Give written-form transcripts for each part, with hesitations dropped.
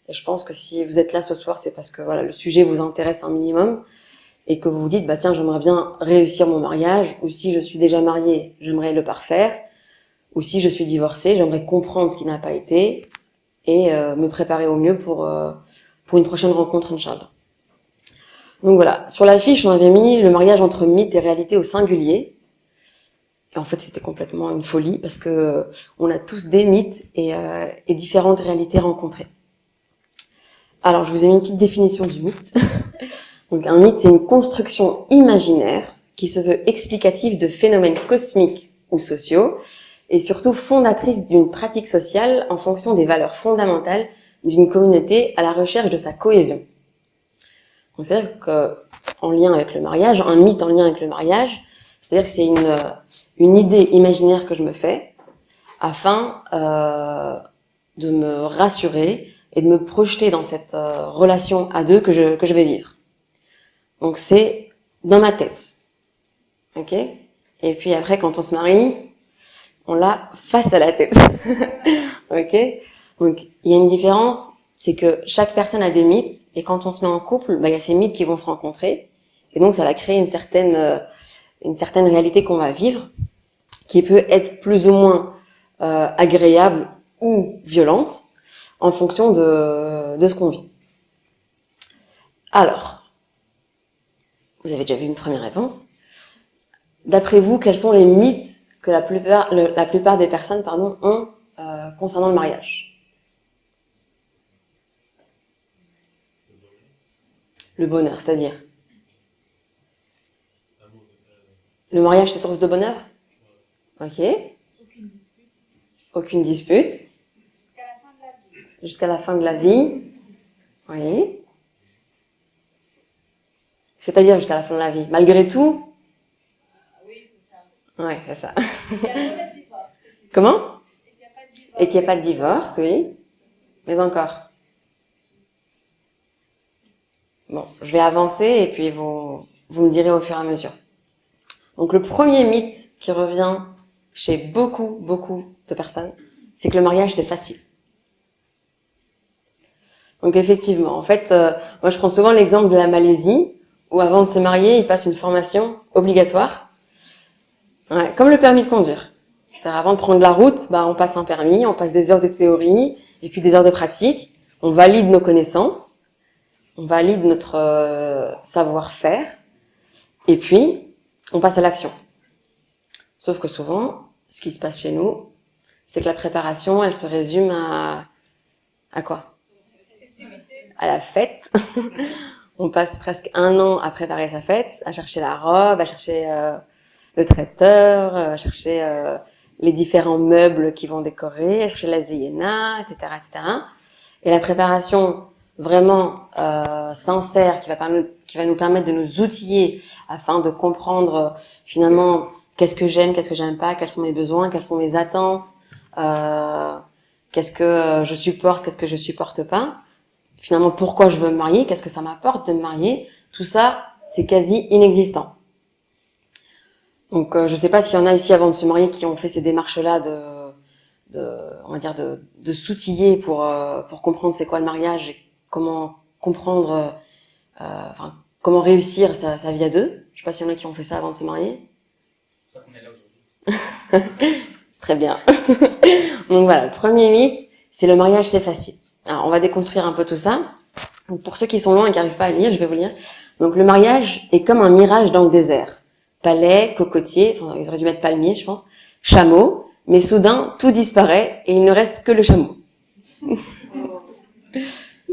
Et je pense que si vous êtes là ce soir, c'est parce que voilà, le sujet vous intéresse un minimum et que vous vous dites, bah tiens, j'aimerais bien réussir mon mariage, ou si je suis déjà mariée, j'aimerais le parfaire, ou si je suis divorcée, j'aimerais comprendre ce qui n'a pas été et me préparer au mieux pour une prochaine rencontre, Inch'Allah. Donc voilà, sur la fiche, on avait mis le mariage entre mythe et réalité au singulier. Et en fait, c'était complètement une folie parce que on a tous des mythes et différentes réalités rencontrées. Alors, je vous ai mis une petite définition du mythe. Donc, un mythe, c'est une construction imaginaire qui se veut explicative de phénomènes cosmiques ou sociaux et surtout fondatrice d'une pratique sociale en fonction des valeurs fondamentales d'une communauté à la recherche de sa cohésion. Donc, c'est-à-dire qu'en lien avec le mariage, un mythe en lien avec le mariage, c'est-à-dire que c'est une idée imaginaire que je me fais afin de me rassurer et de me projeter dans cette relation à deux que je vais vivre. Donc c'est dans ma tête, ok? Et puis après, quand on se marie, on l'a face à la tête, ok? Donc il y a une différence, c'est que chaque personne a des mythes, et quand on se met en couple, bah, il y a ces mythes qui vont se rencontrer, et donc ça va créer une certaine réalité qu'on va vivre, qui peut être plus ou moins agréable ou violente, en fonction de ce qu'on vit. Alors, vous avez déjà vu une première réponse. D'après vous, quels sont les mythes que la plupart des personnes ont concernant le mariage? Le bonheur, c'est-à-dire? Le mariage, c'est source de bonheur? Ok. Aucune dispute. Jusqu'à la fin de la vie. Oui. C'est-à-dire jusqu'à la fin de la vie. Malgré tout? Oui, c'est ça. Ouais, c'est ça. Il n'y a pas de divorce. Comment? Et qu'il n'y a pas de divorce. Et qu'il n'y a pas de divorce, oui. Mais encore. Bon, je vais avancer et puis vous me direz au fur et à mesure. Donc le premier mythe qui revient chez beaucoup de personnes, c'est que le mariage c'est facile. Donc effectivement, en fait, moi je prends souvent l'exemple de la Malaisie, où avant de se marier, ils passent une formation obligatoire, ouais, comme le permis de conduire. C'est-à-dire avant de prendre la route, bah, on passe un permis, on passe des heures de théorie, et puis des heures de pratique, on valide nos connaissances, on valide notre savoir-faire, et puis on passe à l'action. Sauf que souvent, ce qui se passe chez nous, c'est que la préparation, elle se résume à quoi? À la fête. On passe presque 1 an à préparer sa fête, à chercher la robe, à chercher le traiteur, à chercher les différents meubles qui vont décorer, à chercher la zeyena, etc., etc. Et la préparation vraiment sincère qui va nous permettre de nous outiller afin de comprendre finalement qu'est-ce que j'aime pas, quels sont mes besoins, quelles sont mes attentes, qu'est-ce que je supporte, qu'est-ce que je supporte pas. Finalement, pourquoi je veux me marier, qu'est-ce que ça m'apporte de me marier, tout ça, c'est quasi inexistant. Donc, je sais pas s'il y en a ici avant de se marier qui ont fait ces démarches-là on va dire de s'outiller pour comprendre c'est quoi le mariage et comment comprendre, comment réussir sa vie à deux. Je sais pas s'il y en a qui ont fait ça avant de se marier. C'est pour ça qu'on est là aujourd'hui. Très bien. Donc voilà, le premier mythe, c'est le mariage, c'est facile. Alors, on va déconstruire un peu tout ça. Donc, pour ceux qui sont loin et qui n'arrivent pas à lire, je vais vous lire. Donc, le mariage est comme un mirage dans le désert. Palais, cocotier, enfin, ils auraient dû mettre palmier, je pense, chameau, mais soudain, tout disparaît et il ne reste que le chameau.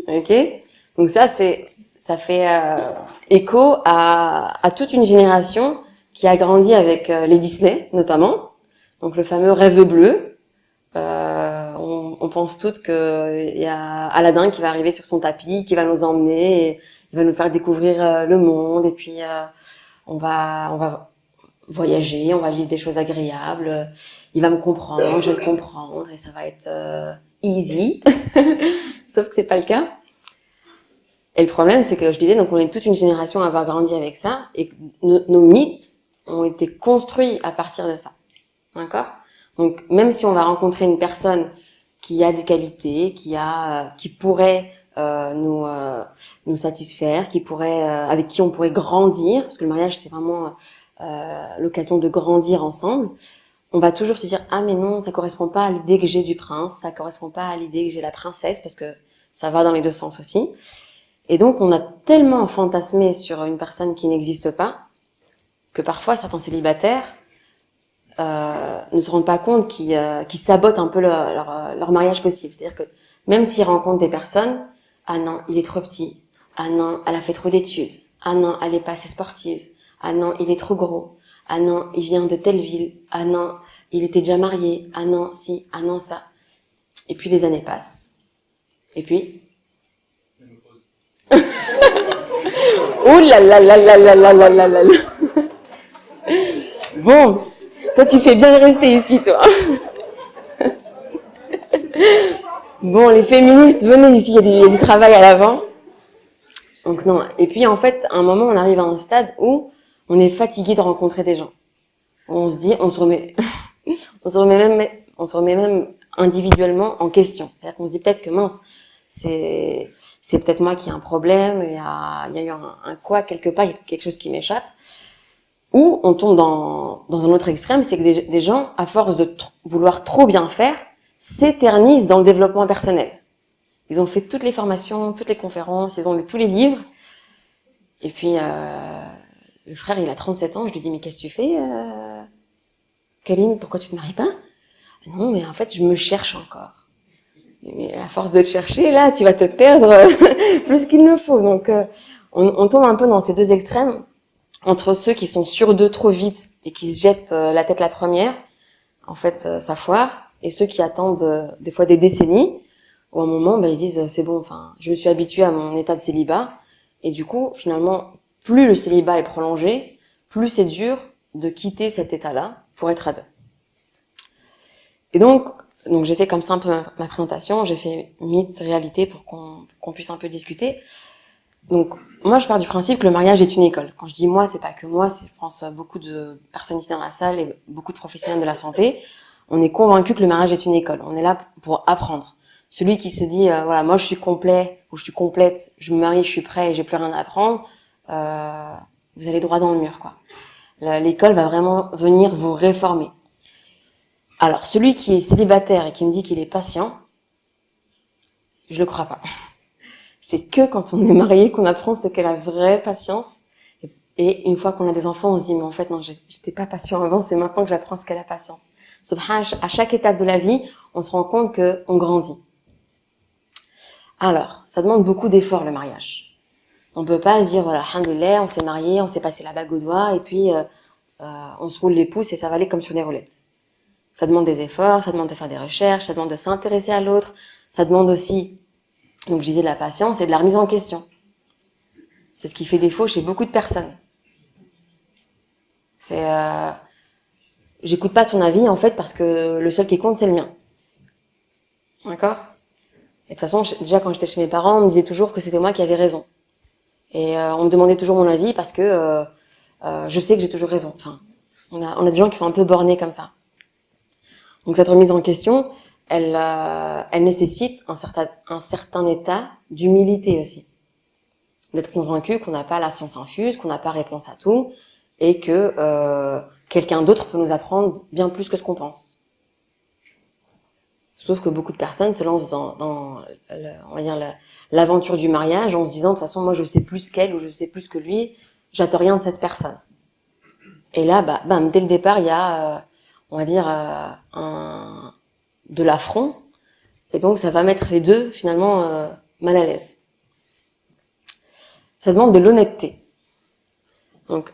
Ok? Donc ça fait écho à toute une génération qui a grandi avec les Disney, notamment. Donc, le fameux rêve bleu. On pense toutes qu'il y a Aladdin qui va arriver sur son tapis, qui va nous emmener, et il va nous faire découvrir le monde, et puis on va voyager, on va vivre des choses agréables, il va me comprendre, je vais le comprendre, et ça va être easy. Sauf que c'est pas le cas. Et le problème, c'est que je disais, donc on est toute une génération à avoir grandi avec ça, et nos mythes ont été construits à partir de ça. D'accord? Donc, même si on va rencontrer une personne qui a des qualités, qui pourrait nous satisfaire, avec qui on pourrait grandir, parce que le mariage c'est vraiment l'occasion de grandir ensemble, on va toujours se dire ah mais non, ça correspond pas à l'idée que j'ai du prince, ça correspond pas à l'idée que j'ai de la princesse, parce que ça va dans les deux sens aussi. Et donc on a tellement fantasmé sur une personne qui n'existe pas que parfois certains célibataires ne se rendent pas compte qu'ils sabotent un peu leur mariage possible. C'est-à-dire que même s'ils rencontrent des personnes, ah non, il est trop petit, ah non, elle a fait trop d'études, ah non, elle est pas assez sportive, ah non, il est trop gros, ah non, il vient de telle ville, ah non, il était déjà marié, ah non, si, ah non, ça. Et puis les années passent. Et puis ouh là là là là là là là là là. Bon, toi tu fais bien de rester ici, toi. Bon, les féministes, venez ici, il y a du travail à l'avant. Donc non. Et puis en fait, à un moment, on arrive à un stade où on est fatigué de rencontrer des gens. On se dit, on se remet même individuellement en question. C'est-à-dire qu'on se dit peut-être que mince, c'est peut-être moi qui ai un problème, il y a eu un quoi quelque part, il y a quelque chose qui m'échappe. Ou on tombe dans un autre extrême, c'est que des gens, à force de vouloir trop bien faire, s'éternisent dans le développement personnel. Ils ont fait toutes les formations, toutes les conférences, ils ont lu tous les livres. Et puis, le frère, il a 37 ans, je lui dis, mais qu'est-ce que tu fais, Kaline, pourquoi tu te maries pas? Non, mais en fait, je me cherche encore. Mais à force de te chercher, là, tu vas te perdre plus qu'il ne faut. Donc, on tombe un peu dans ces deux extrêmes, entre ceux qui sont sûrs d'eux trop vite et qui se jettent la tête la première, en fait, ça foire, et ceux qui attendent des fois des décennies, où à un moment, ils disent, c'est bon, enfin, je me suis habituée à mon état de célibat, et du coup, finalement, plus le célibat est prolongé, plus c'est dur de quitter cet état-là pour être à deux. Et donc j'ai fait comme ça un peu ma présentation, j'ai fait mythe, réalité pour qu'on puisse un peu discuter. Donc moi je pars du principe que le mariage est une école. Quand je dis moi, c'est pas que moi, c'est je pense beaucoup de personnes ici dans la salle et beaucoup de professionnels de la santé. On est convaincus que le mariage est une école. On est là pour apprendre. Celui qui se dit voilà, moi je suis complet ou je suis complète, je me marie, je suis prêt et j'ai plus rien à apprendre, vous allez droit dans le mur quoi. L'école va vraiment venir vous réformer. Alors, celui qui est célibataire et qui me dit qu'il est patient, je le crois pas. C'est que quand on est marié qu'on apprend ce qu'est la vraie patience. Et une fois qu'on a des enfants, on se dit, mais en fait, non, j'étais pas patient avant, c'est maintenant que j'apprends ce qu'est la patience. À chaque étape de la vie, on se rend compte qu'on grandit. Alors, ça demande beaucoup d'efforts, le mariage. On peut pas se dire, voilà, alhamdoulilah, on s'est marié, on s'est passé la bague au doigt, et puis on se roule les pouces et ça va aller comme sur des roulettes. Ça demande des efforts, ça demande de faire des recherches, ça demande de s'intéresser à l'autre, ça demande aussi, donc je disais de la patience et de la remise en question. C'est ce qui fait défaut chez beaucoup de personnes. C'est, j'écoute pas ton avis en fait parce que le seul qui compte c'est le mien. D'accord? Et de toute façon, déjà quand j'étais chez mes parents, on me disait toujours que c'était moi qui avais raison. Et on me demandait toujours mon avis parce que je sais que j'ai toujours raison. Enfin, on a des gens qui sont un peu bornés comme ça. Donc cette remise en question, elle nécessite un certain état d'humilité aussi. D'être convaincu qu'on n'a pas la science infuse, qu'on n'a pas réponse à tout, et que quelqu'un d'autre peut nous apprendre bien plus que ce qu'on pense. Sauf que beaucoup de personnes se lancent dans on va dire l'aventure du mariage en se disant de toute façon moi je sais plus qu'elle ou je sais plus que lui, j'attends rien de cette personne. Et là, bam, dès le départ, il y a on va dire de l'affront, et donc ça va mettre les deux finalement mal à l'aise. Ça demande de l'honnêteté. Donc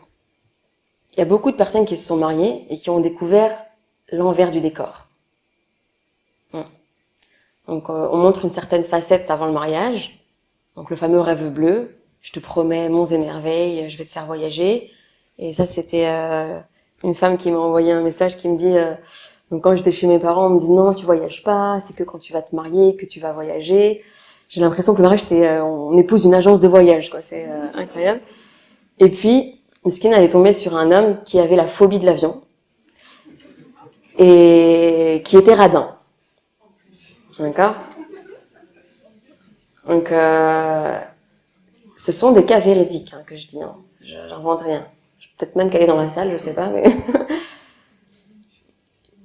il y a beaucoup de personnes qui se sont mariées et qui ont découvert l'envers du décor. Donc on montre une certaine facette avant le mariage, donc le fameux rêve bleu, je te promets monts et merveilles, je vais te faire voyager. Et ça c'était une femme qui m'a envoyé un message qui me dit donc quand j'étais chez mes parents, on me dit non, tu voyages pas, c'est que quand tu vas te marier que tu vas voyager. J'ai l'impression que le mariage c'est on épouse une agence de voyage quoi, c'est incroyable. Et puis Miskine, elle est tombée sur un homme qui avait la phobie de l'avion et qui était radin. D'accord? Donc, ce sont des cas véridiques que je dis. Je n'invente rien. Peut-être même qu'elle est dans la salle, je sais pas. Mais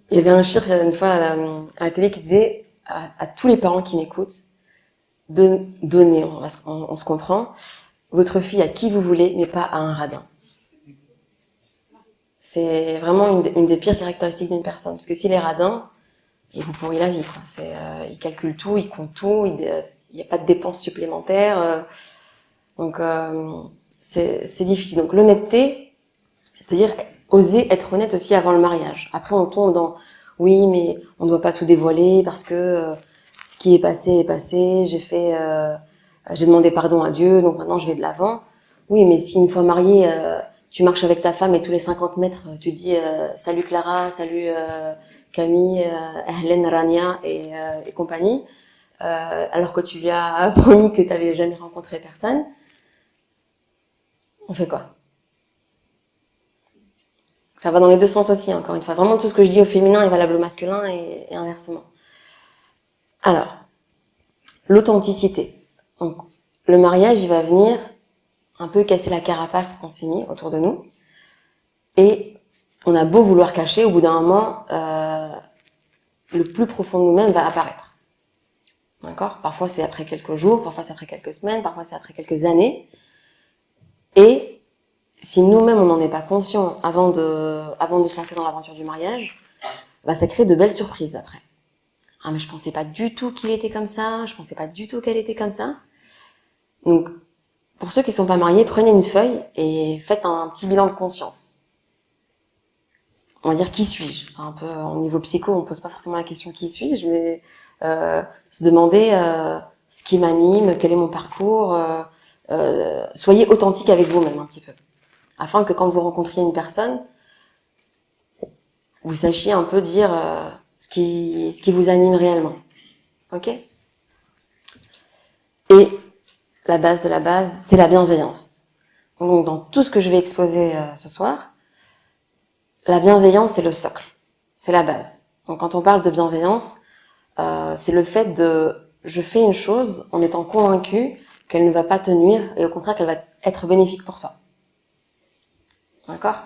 il y avait un shir une fois à la télé qui disait à tous les parents qui m'écoutent, donnez, on se comprend, votre fille à qui vous voulez, mais pas à un radin. C'est vraiment une des pires caractéristiques d'une personne. Parce que s'il est radin, il vous pourrit la vie. Il calcule tout, il compte tout, il n'y a pas de dépenses supplémentaires. Donc, c'est difficile. Donc, l'honnêteté, c'est-à-dire oser être honnête aussi avant le mariage. Après, on tombe dans, oui, mais on ne doit pas tout dévoiler parce que ce qui est passé, j'ai demandé pardon à Dieu, donc maintenant je vais de l'avant. Oui, mais si une fois marié, tu marches avec ta femme et tous les 50 mètres, tu dis salut Clara, salut Camille, Ahlen, Rania et compagnie, alors que tu lui as promis que tu n'avais jamais rencontré personne, on fait quoi? Ça va dans les deux sens aussi, encore une fois. Vraiment, tout ce que je dis au féminin est valable au masculin et inversement. Alors, l'authenticité. Donc, le mariage, il va venir un peu casser la carapace qu'on s'est mis autour de nous. Et on a beau vouloir cacher, au bout d'un moment, le plus profond de nous-mêmes va apparaître. D'accord? Parfois, c'est après quelques jours, parfois c'est après quelques semaines, parfois c'est après quelques années. Et si nous-mêmes, on n'en est pas conscient avant de se lancer dans l'aventure du mariage, bah, ça crée de belles surprises après. Ah, mais je pensais pas du tout qu'il était comme ça, je pensais pas du tout qu'elle était comme ça. Donc, pour ceux qui sont pas mariés, prenez une feuille et faites un petit bilan de conscience. On va dire, qui suis-je? C'est un peu, au niveau psycho, on pose pas forcément la question qui suis-je, mais se demander ce qui m'anime, quel est mon parcours, soyez authentique avec vous-même un petit peu. Afin que quand vous rencontriez une personne, vous sachiez un peu dire ce qui vous anime réellement. Ok? Et la base de la base, c'est la bienveillance. Donc, dans tout ce que je vais exposer ce soir, la bienveillance, c'est le socle. C'est la base. Donc, quand on parle de bienveillance, c'est le fait je fais une chose en étant convaincu qu'elle ne va pas te nuire et au contraire qu'elle va être bénéfique pour toi. D'accord?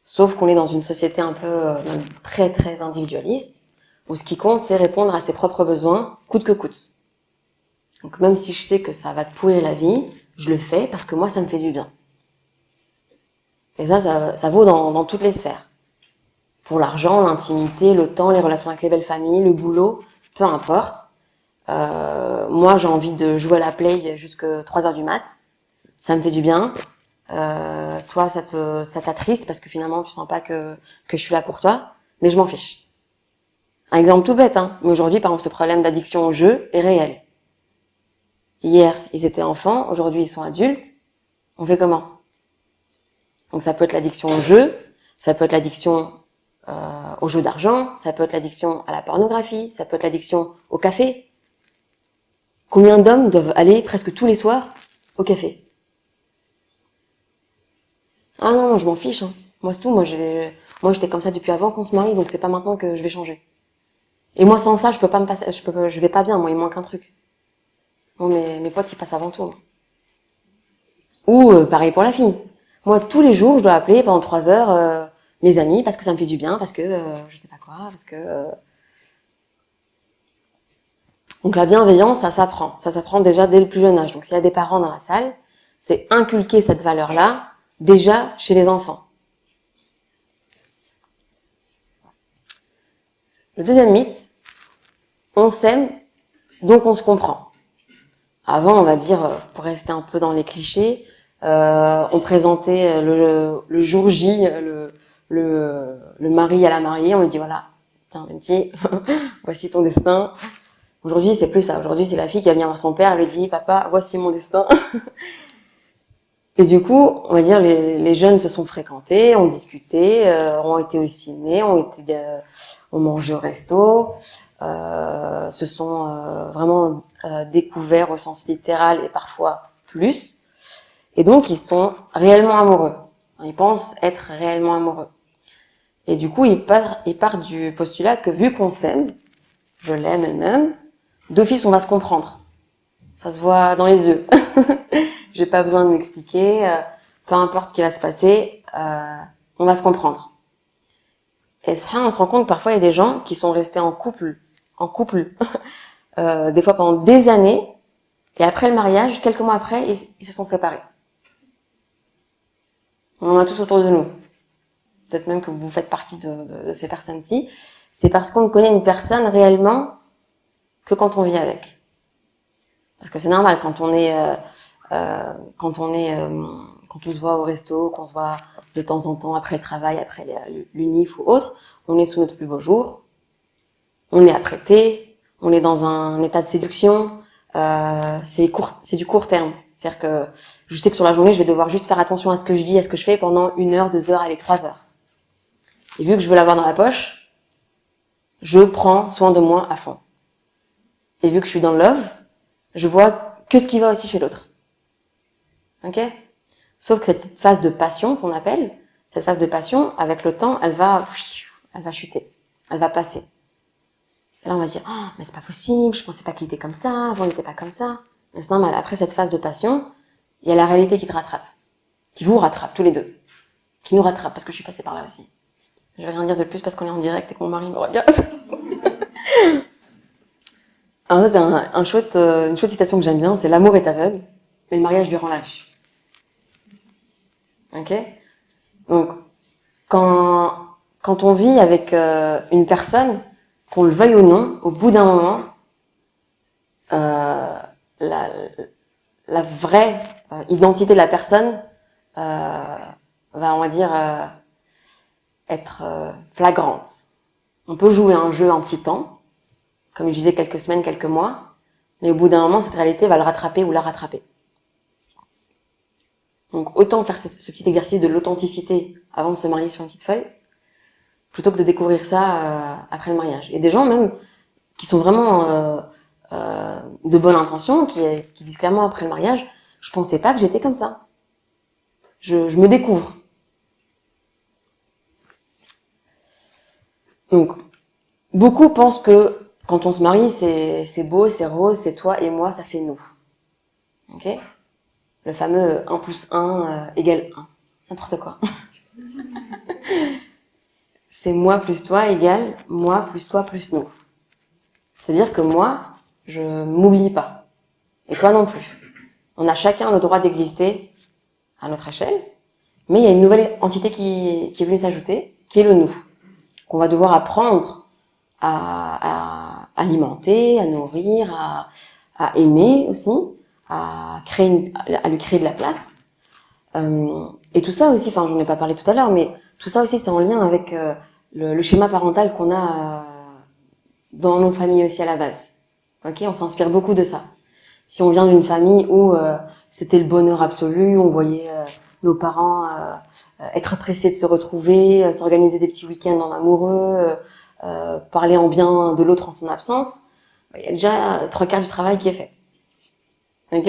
Sauf qu'on est dans une société un peu très très individualiste, où ce qui compte, c'est répondre à ses propres besoins, coûte que coûte. Donc même si je sais que ça va te pourrir la vie, je le fais parce que moi, ça me fait du bien. Et ça vaut dans toutes les sphères. Pour l'argent, l'intimité, le temps, les relations avec les belles familles, le boulot, peu importe. Moi, j'ai envie de jouer à la play jusqu'à 3h du mat. Ça me fait du bien. Toi, ça t'attriste parce que finalement, tu sens pas que je suis là pour toi. Mais je m'en fiche. Un exemple tout bête, mais aujourd'hui, par exemple, ce problème d'addiction au jeu est réel. Hier, ils étaient enfants, aujourd'hui, ils sont adultes. On fait comment? Donc, ça peut être l'addiction au jeu, ça peut être l'addiction au jeu d'argent, ça peut être l'addiction à la pornographie, ça peut être l'addiction au café. Combien d'hommes doivent aller presque tous les soirs au café? Ah non, je m'en fiche. Moi, c'est tout. Moi, j'étais comme ça depuis avant qu'on se marie, donc c'est pas maintenant que je vais changer. Et moi, sans ça, je peux pas me passer, je vais pas bien. Moi, il me manque un truc. Bon, mes potes, ils passent avant tout. Ou pareil pour la fille. Moi, tous les jours, je dois appeler pendant 3 heures mes amis parce que ça me fait du bien, parce que je sais pas quoi, parce que. Donc la bienveillance, ça s'apprend. Ça s'apprend déjà dès le plus jeune âge. Donc s'il y a des parents dans la salle, c'est inculquer cette valeur-là déjà chez les enfants. Le deuxième mythe, on s'aime, donc on se comprend. Avant, on va dire, pour rester un peu dans les clichés, on présentait le jour J, le mari à la mariée, on lui dit voilà, tiens Venti, voici ton destin. Aujourd'hui, c'est plus ça. Aujourd'hui, c'est la fille qui va venir voir son père, elle lui dit papa, voici mon destin. Et du coup, on va dire, les jeunes se sont fréquentés, ont discuté, ont été au ciné, ont mangé au resto, se sont vraiment découverts au sens littéral et parfois plus. Et donc, ils sont réellement amoureux. Ils pensent être réellement amoureux. Et du coup, ils partent du postulat que vu qu'on s'aime, je l'aime elle-même, d'office, on va se comprendre. Ça se voit dans les yeux. J'ai pas besoin de m'expliquer. Peu importe ce qui va se passer, on va se comprendre. Et on se rend compte que parfois il y a des gens qui sont restés en couple, des fois pendant des années, et après le mariage, quelques mois après, ils se sont séparés. On en a tous autour de nous. Peut-être même que vous faites partie de ces personnes-ci. C'est parce qu'on ne connaît une personne réellement que quand on vit avec. Parce que c'est normal, quand on se voit au resto, qu'on se voit de temps en temps après le travail, après l'unif ou autre, on est sous notre plus beau jour, on est apprêté, on est dans un état de séduction, c'est du court terme. C'est-à-dire que je sais que sur la journée, je vais devoir juste faire attention à ce que je dis, à ce que je fais pendant 1 heure, 2 heures, allez, 3 heures. Et vu que je veux l'avoir dans la poche, je prends soin de moi à fond. Et vu que je suis dans le love, je vois que ce qui va aussi chez l'autre. Ok ? Sauf que cette phase de passion qu'on appelle, cette phase de passion, avec le temps, elle va chuter, elle va passer. Et là, on va se dire, oh, mais c'est pas possible, je pensais pas qu'il était comme ça, avant il n'était pas comme ça. Mais c'est normal, après cette phase de passion, il y a la réalité qui te rattrape, qui vous rattrape, tous les deux, qui nous rattrape, parce que je suis passée par là aussi. Je vais rien dire de plus parce qu'on est en direct et que mon mari me regarde. Alors ça, c'est une chouette citation que j'aime bien, c'est « L'amour est aveugle, mais le mariage lui rend la vue ». Ok ? Donc, quand on vit avec une personne, qu'on le veuille ou non, au bout d'un moment, la vraie identité de la personne va, on va dire, être flagrante. On peut jouer un jeu en petit temps, comme je disais, quelques semaines, quelques mois, mais au bout d'un moment, cette réalité va le rattraper ou la rattraper. Donc autant faire ce petit exercice de l'authenticité avant de se marier sur une petite feuille, plutôt que de découvrir ça après le mariage. Et des gens même qui sont vraiment de bonne intention, qui disent clairement après le mariage, je pensais pas que j'étais comme ça. Je me découvre. Donc, beaucoup pensent que quand on se marie, c'est beau, c'est rose, c'est toi et moi, ça fait nous. Ok ? Le fameux 1 + 1 égale 1. N'importe quoi. C'est moi plus toi égale moi plus toi plus nous. C'est-à-dire que moi, je m'oublie pas. Et toi non plus. On a chacun le droit d'exister à notre échelle, mais il y a une nouvelle entité qui est venue s'ajouter, qui est le nous. Qu'on va devoir apprendre à alimenter, à nourrir, à aimer aussi, à lui créer de la place. Et tout ça aussi, enfin j'en ai pas parlé tout à l'heure, mais tout ça aussi c'est en lien avec le schéma parental qu'on a dans nos familles aussi à la base. Ok, on s'inspire beaucoup de ça. Si on vient d'une famille où c'était le bonheur absolu, on voyait nos parents être pressés de se retrouver, s'organiser des petits week-ends en amoureux, parler en bien de l'autre en son absence, il y a déjà 3/4 du travail qui est fait. Ok ?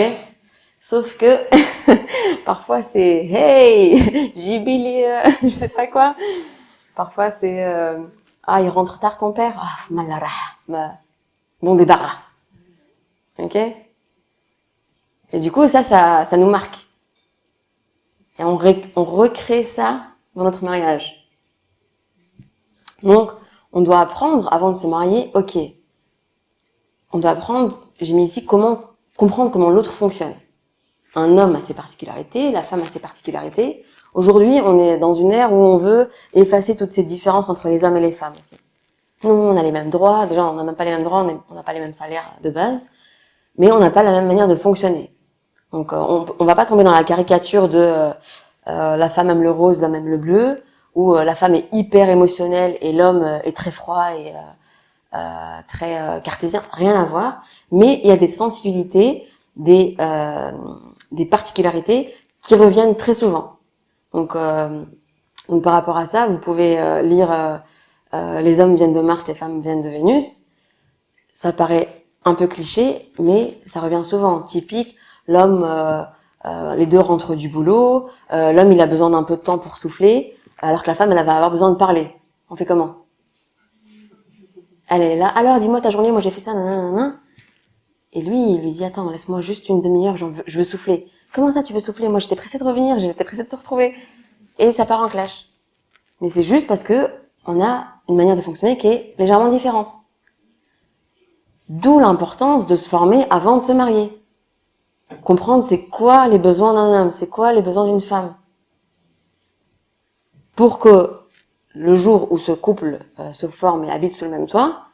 Sauf que parfois c'est hey, Jibili, je sais pas quoi. Parfois c'est ah, il rentre tard ton père. Ah, malara, bon débarras. Ok ? Et du coup ça nous marque. Et on recrée ça dans notre mariage. Donc on doit apprendre avant de se marier, ok. On doit apprendre, j'ai mis ici comprendre comment l'autre fonctionne. Un homme a ses particularités, la femme a ses particularités. Aujourd'hui, on est dans une ère où on veut effacer toutes ces différences entre les hommes et les femmes aussi. Nous, on a les mêmes droits. Déjà, on n'a même pas les mêmes droits, on n'a pas les mêmes salaires de base, mais on n'a pas la même manière de fonctionner. Donc, on va pas tomber dans la caricature de la femme aime le rose, l'homme aime le bleu, où la femme est hyper émotionnelle et l'homme est très froid et très cartésien. Rien à voir. Mais il y a des sensibilités, des particularités qui reviennent très souvent. Donc par rapport à ça, vous pouvez lire les hommes viennent de Mars, les femmes viennent de Vénus. Ça paraît un peu cliché, mais ça revient souvent. Typique, l'homme, les deux rentrent du boulot, l'homme il a besoin d'un peu de temps pour souffler, alors que la femme elle va avoir besoin de parler. On fait comment ? Elle est là, alors dis-moi ta journée, moi j'ai fait ça, nanana. Et lui, il lui dit, attends, laisse-moi juste une demi-heure, je veux souffler. Comment ça, tu veux souffler? Moi, j'étais pressée de revenir, j'étais pressée de te retrouver. Et ça part en clash. Mais c'est juste parce que on a une manière de fonctionner qui est légèrement différente. D'où l'importance de se former avant de se marier. Comprendre c'est quoi les besoins d'un homme, c'est quoi les besoins d'une femme. Pour que le jour où ce couple se forme et habite sous le même toit,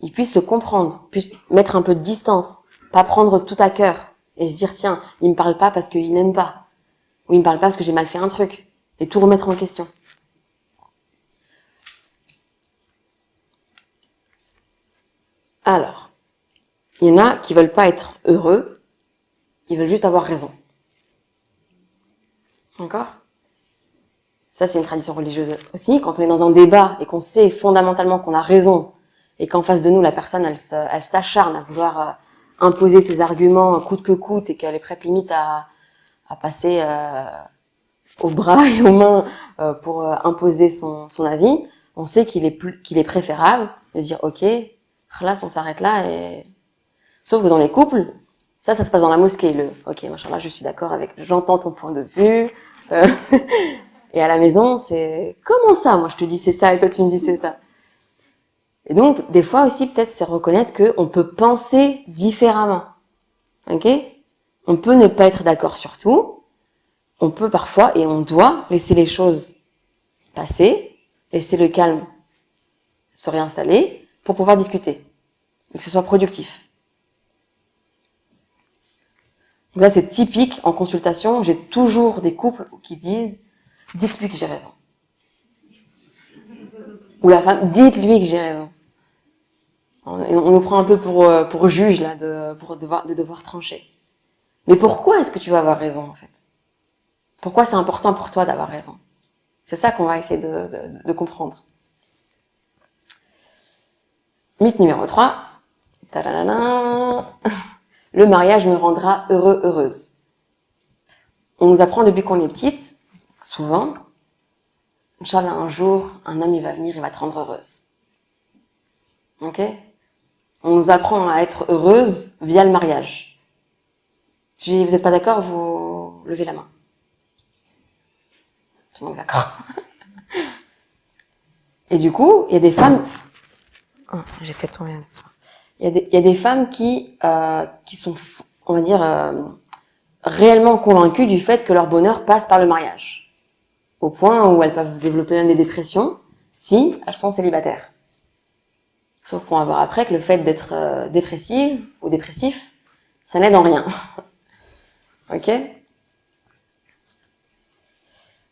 ils puissent se comprendre, puissent mettre un peu de distance, pas prendre tout à cœur et se dire tiens, il me parle pas parce qu'il m'aime pas, ou il me parle pas parce que j'ai mal fait un truc, et tout remettre en question. Alors, il y en a qui veulent pas être heureux, ils veulent juste avoir raison. D'accord ? Ça, c'est une tradition religieuse aussi. Quand on est dans un débat et qu'on sait fondamentalement qu'on a raison et qu'en face de nous, la personne, elle s'acharne à vouloir imposer ses arguments coûte que coûte et qu'elle est prête limite à passer aux bras et aux mains pour imposer son avis, on sait qu'il est préférable de dire ok, khalas, on s'arrête là. Et... Sauf que dans les couples, ça se passe dans la mosquée. Le ok, machallah, je suis d'accord avec, j'entends ton point de vue. Et à la maison, c'est comment ça? Moi, je te dis c'est ça et toi tu me dis c'est ça. Et donc, des fois aussi, peut-être, c'est reconnaître qu'on peut penser différemment. Ok? On peut ne pas être d'accord sur tout. On peut parfois, et on doit, laisser les choses passer, laisser le calme se réinstaller pour pouvoir discuter. Et que ce soit productif. Donc là, c'est typique en consultation. J'ai toujours des couples qui disent « Dites-lui que j'ai raison ». Ou la femme « Dites-lui que j'ai raison ». On nous prend un peu pour juge là, de devoir trancher. Mais pourquoi est-ce que tu vas avoir raison en fait? Pourquoi c'est important pour toi d'avoir raison? C'est ça qu'on va essayer de comprendre. Mythe numéro 3. Tadadada. Le mariage me rendra heureux, heureuse. On nous apprend depuis qu'on est petite, souvent, Inch'Allah, un jour, un homme il va venir, il va te rendre heureuse. Ok? On nous apprend à être heureuse via le mariage. Si vous n'êtes pas d'accord, vous levez la main. Tout le monde est d'accord. Et du coup, il y a des femmes... Oh, j'ai fait tomber un truc. Il y a des femmes qui sont, on va dire, réellement convaincues du fait que leur bonheur passe par le mariage. Au point où elles peuvent développer même des dépressions si elles sont célibataires. Sauf qu'on va voir après que le fait d'être dépressive ou dépressif, ça n'aide en rien. Ok?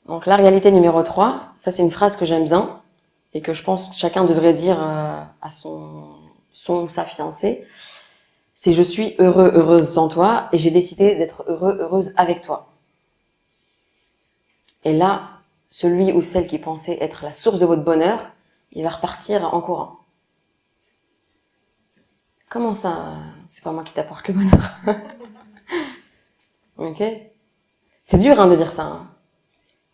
Donc la réalité numéro 3, ça c'est une phrase que j'aime bien et que je pense que chacun devrait dire à son ou sa fiancée, c'est je suis heureux, heureuse sans toi et j'ai décidé d'être heureux, heureuse avec toi. Et là, celui ou celle qui pensait être la source de votre bonheur, il va repartir en courant. Comment ça, c'est pas moi qui t'apporte le bonheur? Ok? C'est dur de dire ça. Hein.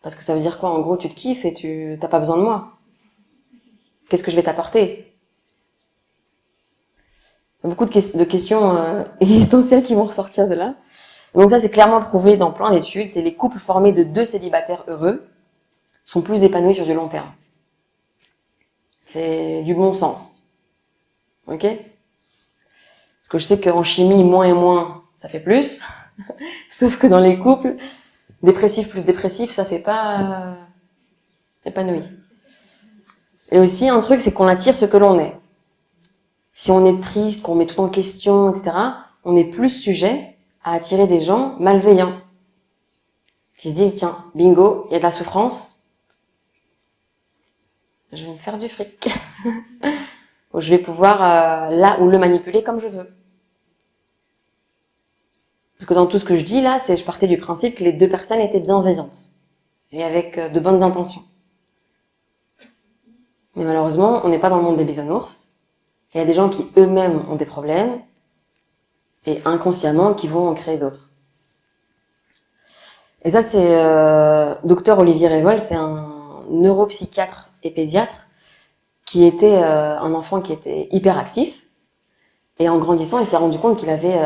Parce que ça veut dire quoi? En gros, tu te kiffes et tu n'as pas besoin de moi. Qu'est-ce que je vais t'apporter? Il y a beaucoup de questions existentielles qui vont ressortir de là. Donc ça, c'est clairement prouvé dans plein d'études. C'est les couples formés de 2 célibataires heureux sont plus épanouis sur du long terme. C'est du bon sens. Ok? Parce que je sais qu'en chimie, moins et moins, ça fait plus. Sauf que dans les couples, dépressif plus dépressif, ça fait pas épanoui. Et aussi, un truc, c'est qu'on attire ce que l'on est. Si on est triste, qu'on met tout en question, etc., on est plus sujet à attirer des gens malveillants. Qui se disent, tiens, bingo, il y a de la souffrance, je vais me faire du fric. Ou je vais pouvoir là ou le manipuler comme je veux. Parce que dans tout ce que je dis là, je partais du principe que les 2 personnes étaient bienveillantes et avec de bonnes intentions. Mais malheureusement, on n'est pas dans le monde des bisounours. Il y a des gens qui eux-mêmes ont des problèmes et inconsciemment qui vont en créer d'autres. Et ça, c'est docteur Olivier Révol, c'est un neuropsychiatre et pédiatre qui était un enfant qui était hyper actif Et en grandissant, il s'est rendu compte qu'il avait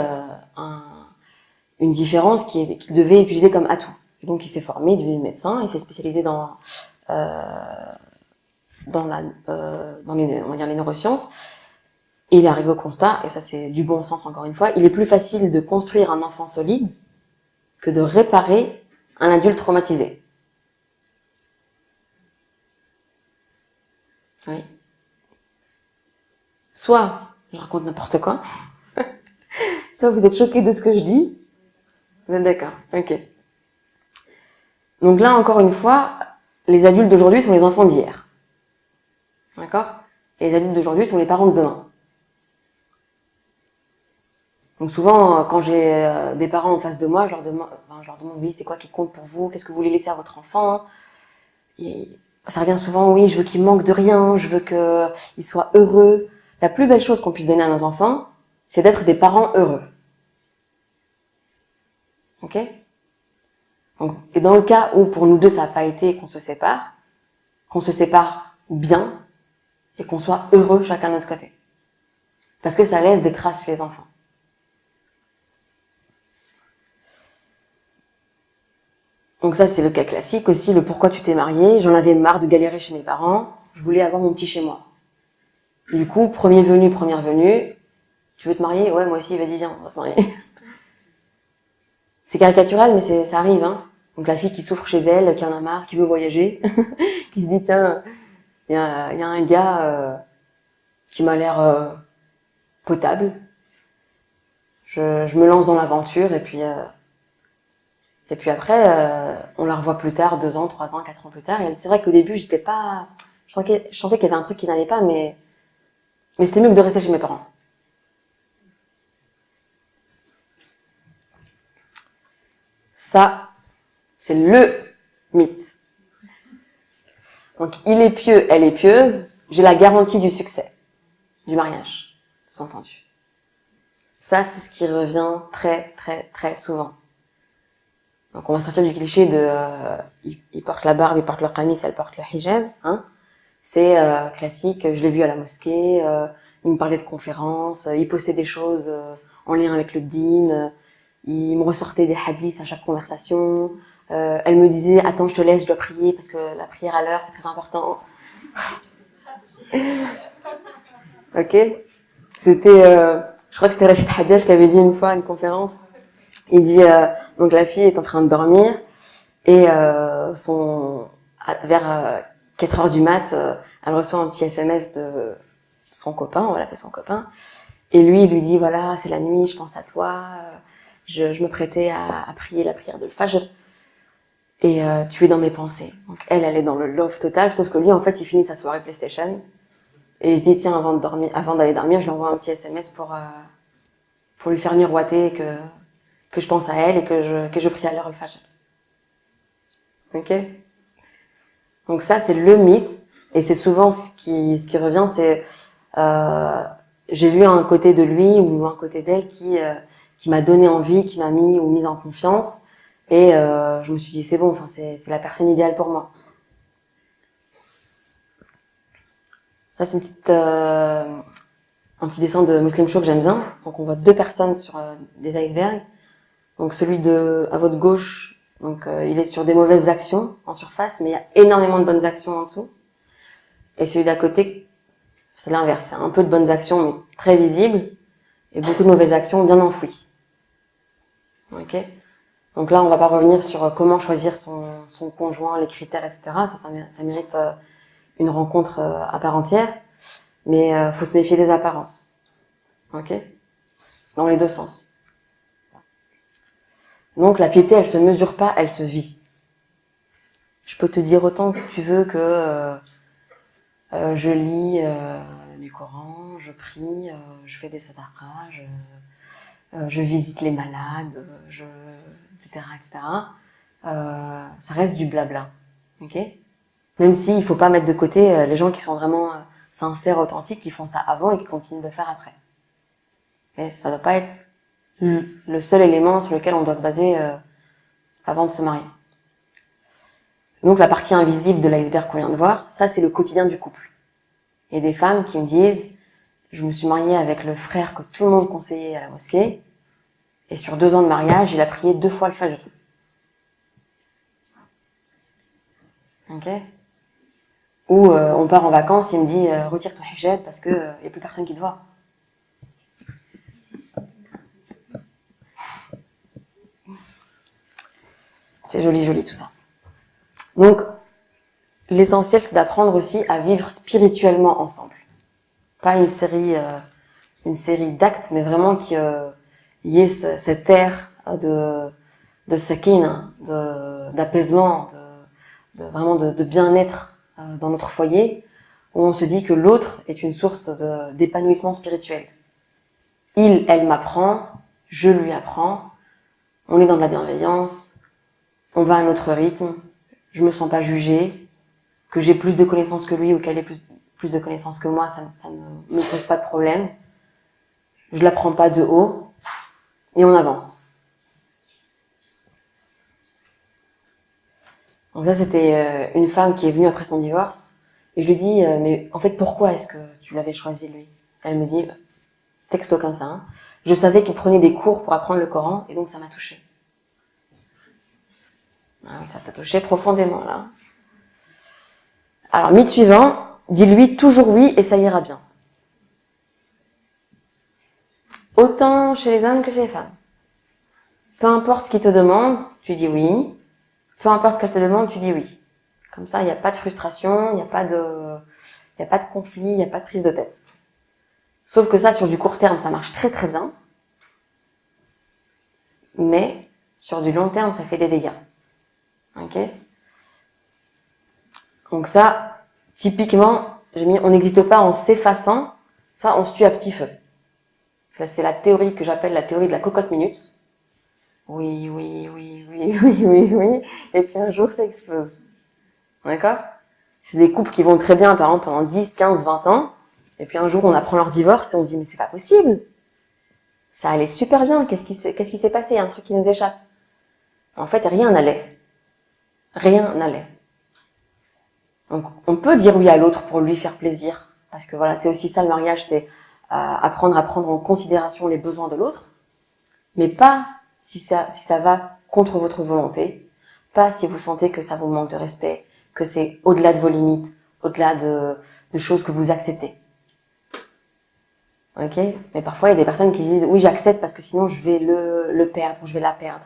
une différence qu'il devait utiliser comme atout. Et donc, il s'est formé, il est devenu médecin, il s'est spécialisé dans les, on va dire, les neurosciences. Et il est arrivé au constat, et ça c'est du bon sens encore une fois, il est plus facile de construire un enfant solide que de réparer un adulte traumatisé. Oui. Soit je raconte n'importe quoi, soit vous êtes choqués de ce que je dis. Vous êtes d'accord, ok. Donc là, encore une fois, les adultes d'aujourd'hui sont les enfants d'hier. D'accord? Et les adultes d'aujourd'hui sont les parents de demain. Donc souvent, quand j'ai des parents en face de moi, je leur demande oui, c'est quoi qui compte pour vous? Qu'est-ce que vous voulez laisser à votre enfant? Et ça revient souvent, oui, je veux qu'il manque de rien, je veux qu'il soit heureux. La plus belle chose qu'on puisse donner à nos enfants, c'est d'être des parents heureux. Ok? Donc, et dans le cas où pour nous deux ça n'a pas été, qu'on se sépare bien et qu'on soit heureux chacun de notre côté. Parce que ça laisse des traces chez les enfants. Donc ça, c'est le cas classique aussi, le pourquoi tu t'es marié. J'en avais marre de galérer chez mes parents. Je voulais avoir mon petit chez moi. Du coup, premier venu, première venue. Tu veux te marier? Ouais, moi aussi, vas-y, viens, on va se marier. C'est caricatural, mais ça arrive, hein. Donc la fille qui souffre chez elle, qui en a marre, qui veut voyager, qui se dit, tiens, il y a un gars qui m'a l'air potable. Je me lance dans l'aventure et puis après, on la revoit plus tard, 2 ans, 3 ans, 4 ans plus tard. Et c'est vrai qu'au début, je sentais qu'il y avait un truc qui n'allait pas, mais c'était mieux que de rester chez mes parents. Ça, c'est le mythe. Donc, il est pieux, elle est pieuse. J'ai la garantie du succès, du mariage, sous-entendu. Ça, c'est ce qui revient très, très, très souvent. Donc on va sortir du cliché de ils portent la barbe, ils portent leur qamis, elle porte le hijab. Hein. C'est classique, je l'ai vu à la mosquée, il me parlait de conférences, il postait des choses en lien avec le din, il me ressortait des hadiths à chaque conversation. Elle me disait, attends, je te laisse, je dois prier parce que la prière à l'heure, c'est très important. Ok. C'était, je crois que c'était Rachid Haddad qui avait dit une fois à une conférence. Il dit, donc la fille est en train de dormir et vers 4 heures du mat, elle reçoit un petit SMS de son copain, on va l'appeler son copain, et lui, il lui dit, voilà, c'est la nuit, je pense à toi, je me prêtais à prier la prière de Fajr, et tu es dans mes pensées. Donc elle est dans le love total, sauf que lui, en fait, il finit sa soirée PlayStation, et il se dit, tiens, avant d'aller dormir, je lui envoie un petit SMS pour lui faire miroiter que je pense à elle et que je prie à l'heure le Fajr. Ok? Donc ça, c'est le mythe. Et c'est souvent ce qui revient, c'est j'ai vu un côté de lui ou un côté d'elle qui m'a donné envie, qui m'a mis ou mise en confiance. Et je me suis dit, c'est bon, enfin, c'est la personne idéale pour moi. Ça, c'est un petit dessin de Muslim Show que j'aime bien. Donc on voit 2 personnes sur des icebergs. Donc celui à votre gauche, donc il est sur des mauvaises actions en surface, mais il y a énormément de bonnes actions en dessous. Et celui d'à côté, c'est l'inverse, c'est un peu de bonnes actions mais très visibles et beaucoup de mauvaises actions bien enfouies. Ok. Donc là, on va pas revenir sur comment choisir son conjoint, les critères, etc. Ça mérite une rencontre à part entière, mais faut se méfier des apparences. Ok. Dans les 2 sens. Donc la piété, elle se mesure pas, elle se vit. Je peux te dire autant que tu veux que je lis du Coran, je prie, je fais des sadaqas, je visite les malades, etc., etc. Ça reste du blabla, ok? Même s'il faut pas mettre de côté les gens qui sont vraiment sincères, authentiques, qui font ça avant et qui continuent de le faire après. Mais ça doit pas être le seul élément sur lequel on doit se baser avant de se marier. Donc la partie invisible de l'iceberg qu'on vient de voir, ça c'est le quotidien du couple. Il y a des femmes qui me disent, je me suis mariée avec le frère que tout le monde conseillait à la mosquée. Et sur 2 ans de mariage, il a prié 2 fois le fajr. Ok? Ou on part en vacances, il me dit retire ton hijab parce que y a plus personne qui te voit. C'est joli, joli tout ça. Donc, l'essentiel, c'est d'apprendre aussi à vivre spirituellement ensemble. Pas une série d'actes, mais vraiment qu'il y ait cet air de sakine, d'apaisement, vraiment de bien-être dans notre foyer, où on se dit que l'autre est une source d'épanouissement spirituel. Elle m'apprend, je lui apprends, on est dans de la bienveillance, on va à notre rythme, je me sens pas jugée, que j'ai plus de connaissances que lui ou qu'elle ait plus de connaissances que moi, ça ne me pose pas de problème. Je la prends pas de haut et on avance. Donc ça, c'était une femme qui est venue après son divorce et je lui dis mais en fait pourquoi est-ce que tu l'avais choisi lui? Elle me dit texto comme ça. Hein, je savais qu'il prenait des cours pour apprendre le Coran et donc ça m'a touchée. Ah oui, ça t'a touché profondément là. Alors mythe suivant, dis-lui toujours oui et ça ira bien. Autant chez les hommes que chez les femmes. Peu importe ce qu'ils te demandent, tu dis oui. Peu importe ce qu'elle te demande, tu dis oui. Comme ça, il n'y a pas de frustration, il n'y a pas de conflit, il n'y a pas de prise de tête. Sauf que ça, sur du court terme, ça marche très très bien. Mais sur du long terme, ça fait des dégâts. Ok? Donc ça, typiquement, j'ai mis on n'existe pas en s'effaçant, ça on se tue à petit feu. Ça, c'est la théorie que j'appelle la théorie de la cocotte minute. Oui, oui, oui, oui, oui, oui, oui. Et puis un jour, ça explose. D'accord? C'est des couples qui vont très bien, par exemple, pendant 10, 15, 20 ans. Et puis un jour, on apprend leur divorce et on se dit, mais c'est pas possible. Ça allait super bien. Qu'est-ce qui s'est passé? Il y a un truc qui nous échappe. En fait, rien n'allait. Rien n'allait. Donc, on peut dire oui à l'autre pour lui faire plaisir. Parce que voilà, c'est aussi ça le mariage, c'est apprendre à prendre en considération les besoins de l'autre. Mais pas si ça va contre votre volonté. Pas si vous sentez que ça vous manque de respect, que c'est au-delà de vos limites, au-delà de choses que vous acceptez. Ok? Mais parfois, il y a des personnes qui disent oui, j'accepte parce que sinon je vais le perdre ou je vais la perdre.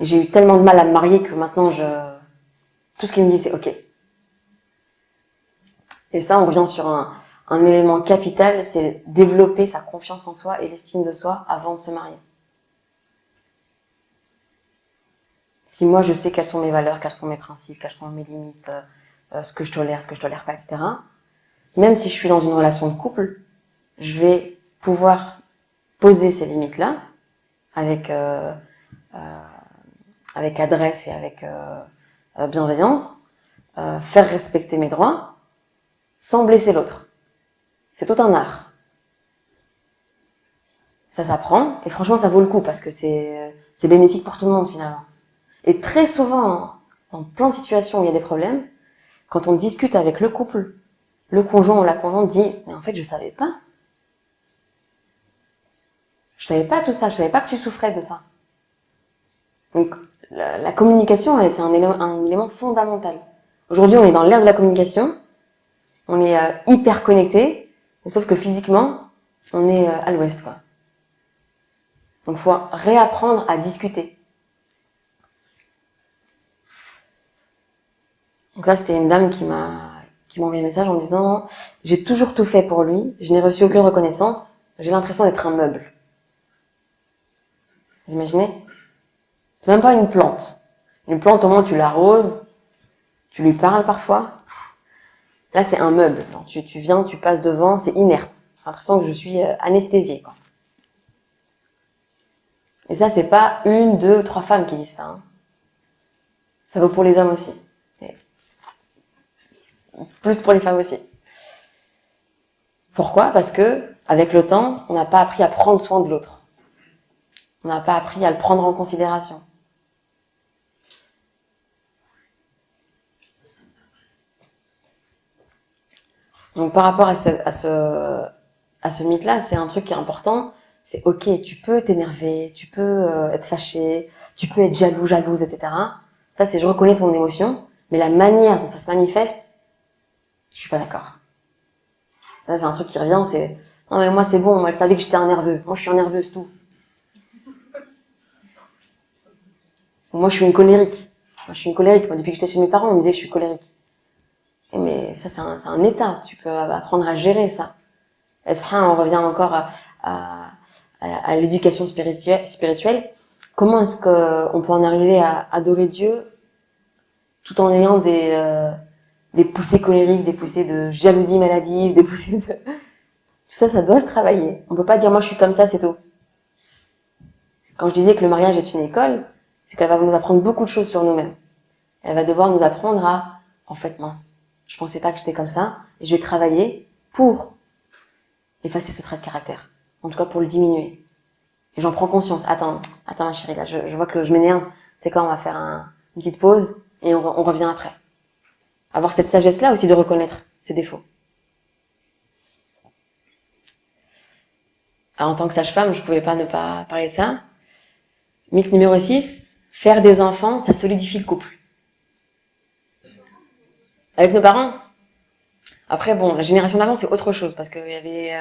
Et j'ai eu tellement de mal à me marier que maintenant, tout ce qu'il me dit, c'est ok. Et ça, on revient sur un élément capital, c'est développer sa confiance en soi et l'estime de soi avant de se marier. Si moi, je sais quelles sont mes valeurs, quels sont mes principes, quelles sont mes limites, ce que je tolère pas, etc. Même si je suis dans une relation de couple, je vais pouvoir poser ces limites-là avec adresse et avec bienveillance, faire respecter mes droits, sans blesser l'autre. C'est tout un art. Ça s'apprend, et franchement, ça vaut le coup, parce que c'est bénéfique pour tout le monde, finalement. Et très souvent, dans plein de situations où il y a des problèmes, quand on discute avec le couple, le conjoint ou la conjointe dit « Mais en fait, je savais pas. Je savais pas tout ça, je savais pas que tu souffrais de ça. » Donc, la communication, c'est un élément fondamental. Aujourd'hui, on est dans l'ère de la communication, on est hyper connecté, sauf que physiquement, on est à l'ouest, quoi. Donc, il faut réapprendre à discuter. Donc ça, c'était une dame qui m'a envoyé un message en disant « J'ai toujours tout fait pour lui, je n'ai reçu aucune reconnaissance, j'ai l'impression d'être un meuble. » Vous imaginez? C'est même pas une plante. Une plante, au moins, tu l'arroses, tu lui parles parfois. Là, c'est un meuble. Alors, tu viens, tu passes devant, c'est inerte. J'ai l'impression que je suis anesthésiée, quoi. Et ça, c'est pas 1, 2, 3 femmes qui disent ça. Hein. Ça vaut pour les hommes aussi. Et plus pour les femmes aussi. Pourquoi? Parce que, avec le temps, on n'a pas appris à prendre soin de l'autre. On n'a pas appris à le prendre en considération. Donc par rapport à ce mythe-là, c'est un truc qui est important. C'est ok, tu peux t'énerver, tu peux être fâché, tu peux être jaloux, jalouse, etc. Ça, c'est je reconnais ton émotion, mais la manière dont ça se manifeste, je suis pas d'accord. Ça, c'est un truc qui revient, c'est non mais moi c'est bon, moi elle savait que j'étais un nerveux. Moi je suis un nerveux, c'est tout. Moi je suis une colérique. Moi je suis une colérique. Moi, depuis que j'étais chez mes parents, on me disait que je suis colérique. Mais ça, c'est un état. Tu peux apprendre à gérer ça. Et on revient encore à l'éducation spirituelle. Comment est-ce qu'on peut en arriver à adorer Dieu tout en ayant des poussées colériques, des poussées de jalousie maladive, des poussées de... Tout ça, ça doit se travailler. On peut pas dire, moi, je suis comme ça, c'est tout. Quand je disais que le mariage est une école, c'est qu'elle va nous apprendre beaucoup de choses sur nous-mêmes. Elle va devoir nous apprendre à, en fait, mince, je pensais pas que j'étais comme ça, et je vais travailler pour effacer ce trait de caractère. En tout cas, pour le diminuer. Et j'en prends conscience. Attends, ma chérie, là, je vois que je m'énerve. C'est quoi, on va faire une petite pause, et on revient après. Avoir cette sagesse-là aussi de reconnaître ses défauts. Alors, en tant que sage-femme, je pouvais pas ne pas parler de ça. Mythe numéro 6, faire des enfants, ça solidifie le couple. Avec nos parents. Après, bon, la génération d'avant, c'est autre chose, parce qu'il y avait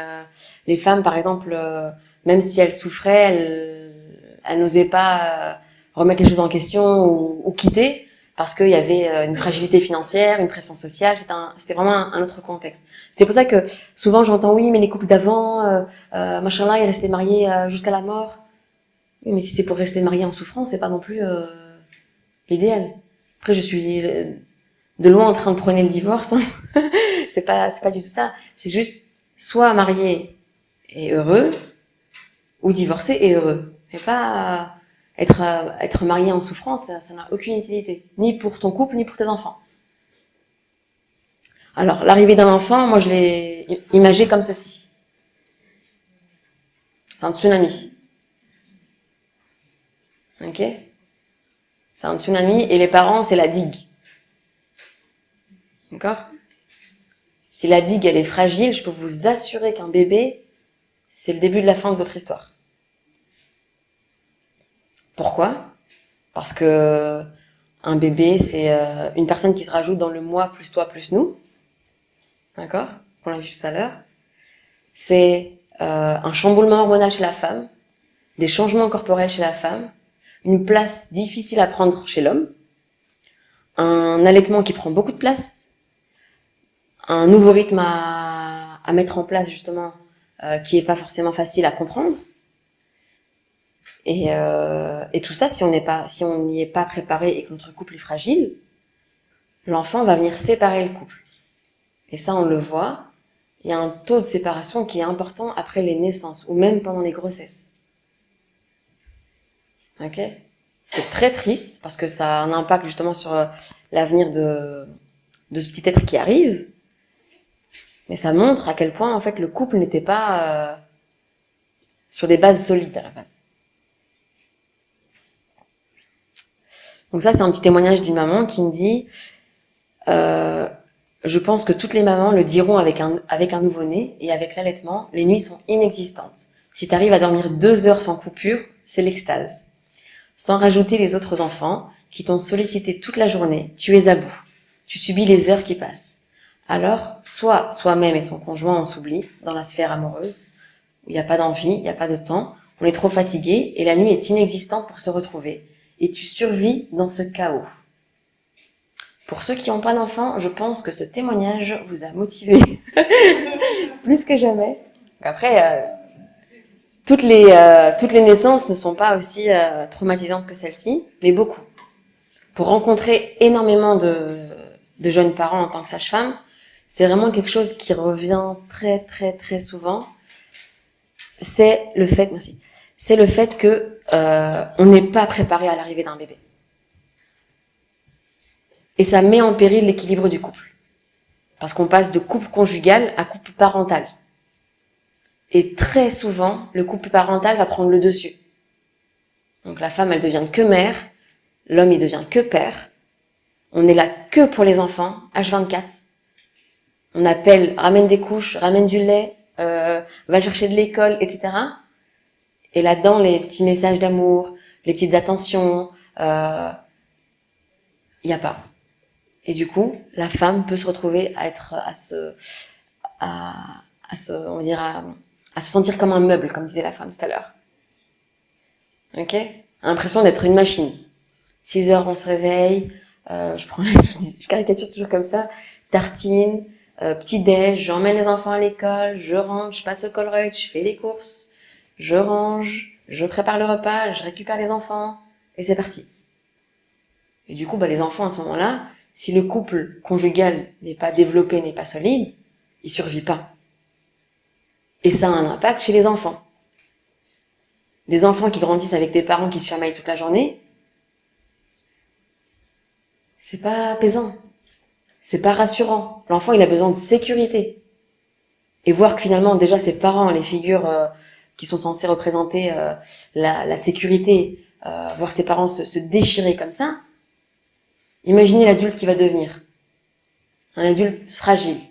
les femmes, par exemple, même si elles souffraient, elles n'osaient pas remettre les choses en question ou quitter, parce qu'il y avait une fragilité financière, une pression sociale, c'était vraiment un autre contexte. C'est pour ça que souvent j'entends, oui, mais les couples d'avant, machin-là, ils restaient mariés jusqu'à la mort. Oui, mais si c'est pour rester marié en souffrance, c'est pas non plus l'idéal. Après, je suis de loin en train de prôner le divorce. Hein. c'est pas du tout ça. C'est juste soit marié et heureux, ou divorcé et heureux. Et pas être marié en souffrance, ça n'a aucune utilité. Ni pour ton couple, ni pour tes enfants. Alors, l'arrivée d'un enfant, moi je l'ai imagé comme ceci. C'est un tsunami. Ok ? C'est un tsunami et les parents, c'est la digue. D'accord ? Si la digue, elle est fragile, je peux vous assurer qu'un bébé, c'est le début de la fin de votre histoire. Pourquoi ? Parce que un bébé, c'est une personne qui se rajoute dans le moi plus toi plus nous. D'accord ? On l'a vu tout à l'heure. C'est un chamboulement hormonal chez la femme, des changements corporels chez la femme, une place difficile à prendre chez l'homme, un allaitement qui prend beaucoup de place, un nouveau rythme à mettre en place justement qui est pas forcément facile à comprendre. Et tout ça, si on n'y est pas préparé et que notre couple est fragile, l'enfant va venir séparer le couple. Et ça, on le voit. Il y a un taux de séparation qui est important après les naissances ou même pendant les grossesses. Ok ? C'est très triste parce que ça a un impact justement sur l'avenir de ce petit être qui arrive. Mais ça montre à quel point en fait le couple n'était pas sur des bases solides à la base. Donc ça, c'est un petit témoignage d'une maman qui me dit je pense que toutes les mamans le diront avec un nouveau-né et avec l'allaitement, les nuits sont inexistantes. Si tu arrives à dormir 2 heures sans coupure, c'est l'extase. Sans rajouter les autres enfants qui t'ont sollicité toute la journée, tu es à bout. Tu subis les heures qui passent. Alors, soit soi-même et son conjoint on s'oublie dans la sphère amoureuse, où il n'y a pas d'envie, il n'y a pas de temps, on est trop fatigué et la nuit est inexistante pour se retrouver. Et tu survis dans ce chaos. Pour ceux qui n'ont pas d'enfants, je pense que ce témoignage vous a motivé plus que jamais. Après, toutes les naissances ne sont pas aussi traumatisantes que celle-ci, mais beaucoup. Pour rencontrer énormément de jeunes parents en tant que sage-femme, c'est vraiment quelque chose qui revient très très très souvent. C'est le fait que on n'est pas préparé à l'arrivée d'un bébé. Et ça met en péril l'équilibre du couple. Parce qu'on passe de couple conjugal à couple parental. Et très souvent, le couple parental va prendre le dessus. Donc la femme, elle devient que mère, l'homme, il devient que père. On est là que pour les enfants, H24. On appelle, ramène des couches, ramène du lait, va chercher de l'école, etc. Et là-dedans, les petits messages d'amour, les petites attentions, il n'y a pas. Et du coup, la femme peut se retrouver à se sentir comme un meuble, comme disait la femme tout à l'heure. Ok? L'impression d'être une machine. 6 heures, on se réveille, je caricature toujours comme ça, tartine, petit-déj, j'emmène les enfants à l'école, je rentre, je passe au Colruyt, je fais les courses, je range, je prépare le repas, je récupère les enfants, et c'est parti. Et du coup, les enfants, à ce moment-là, si le couple conjugal n'est pas développé, n'est pas solide, il survit pas. Et ça a un impact chez les enfants. Des enfants qui grandissent avec des parents qui se chamaillent toute la journée, c'est pas apaisant. C'est pas rassurant. L'enfant, il a besoin de sécurité. Et voir que finalement, déjà, ses parents, les figures qui sont censées représenter la sécurité, voir ses parents se déchirer comme ça, imaginez l'adulte qui va devenir. Un adulte fragile.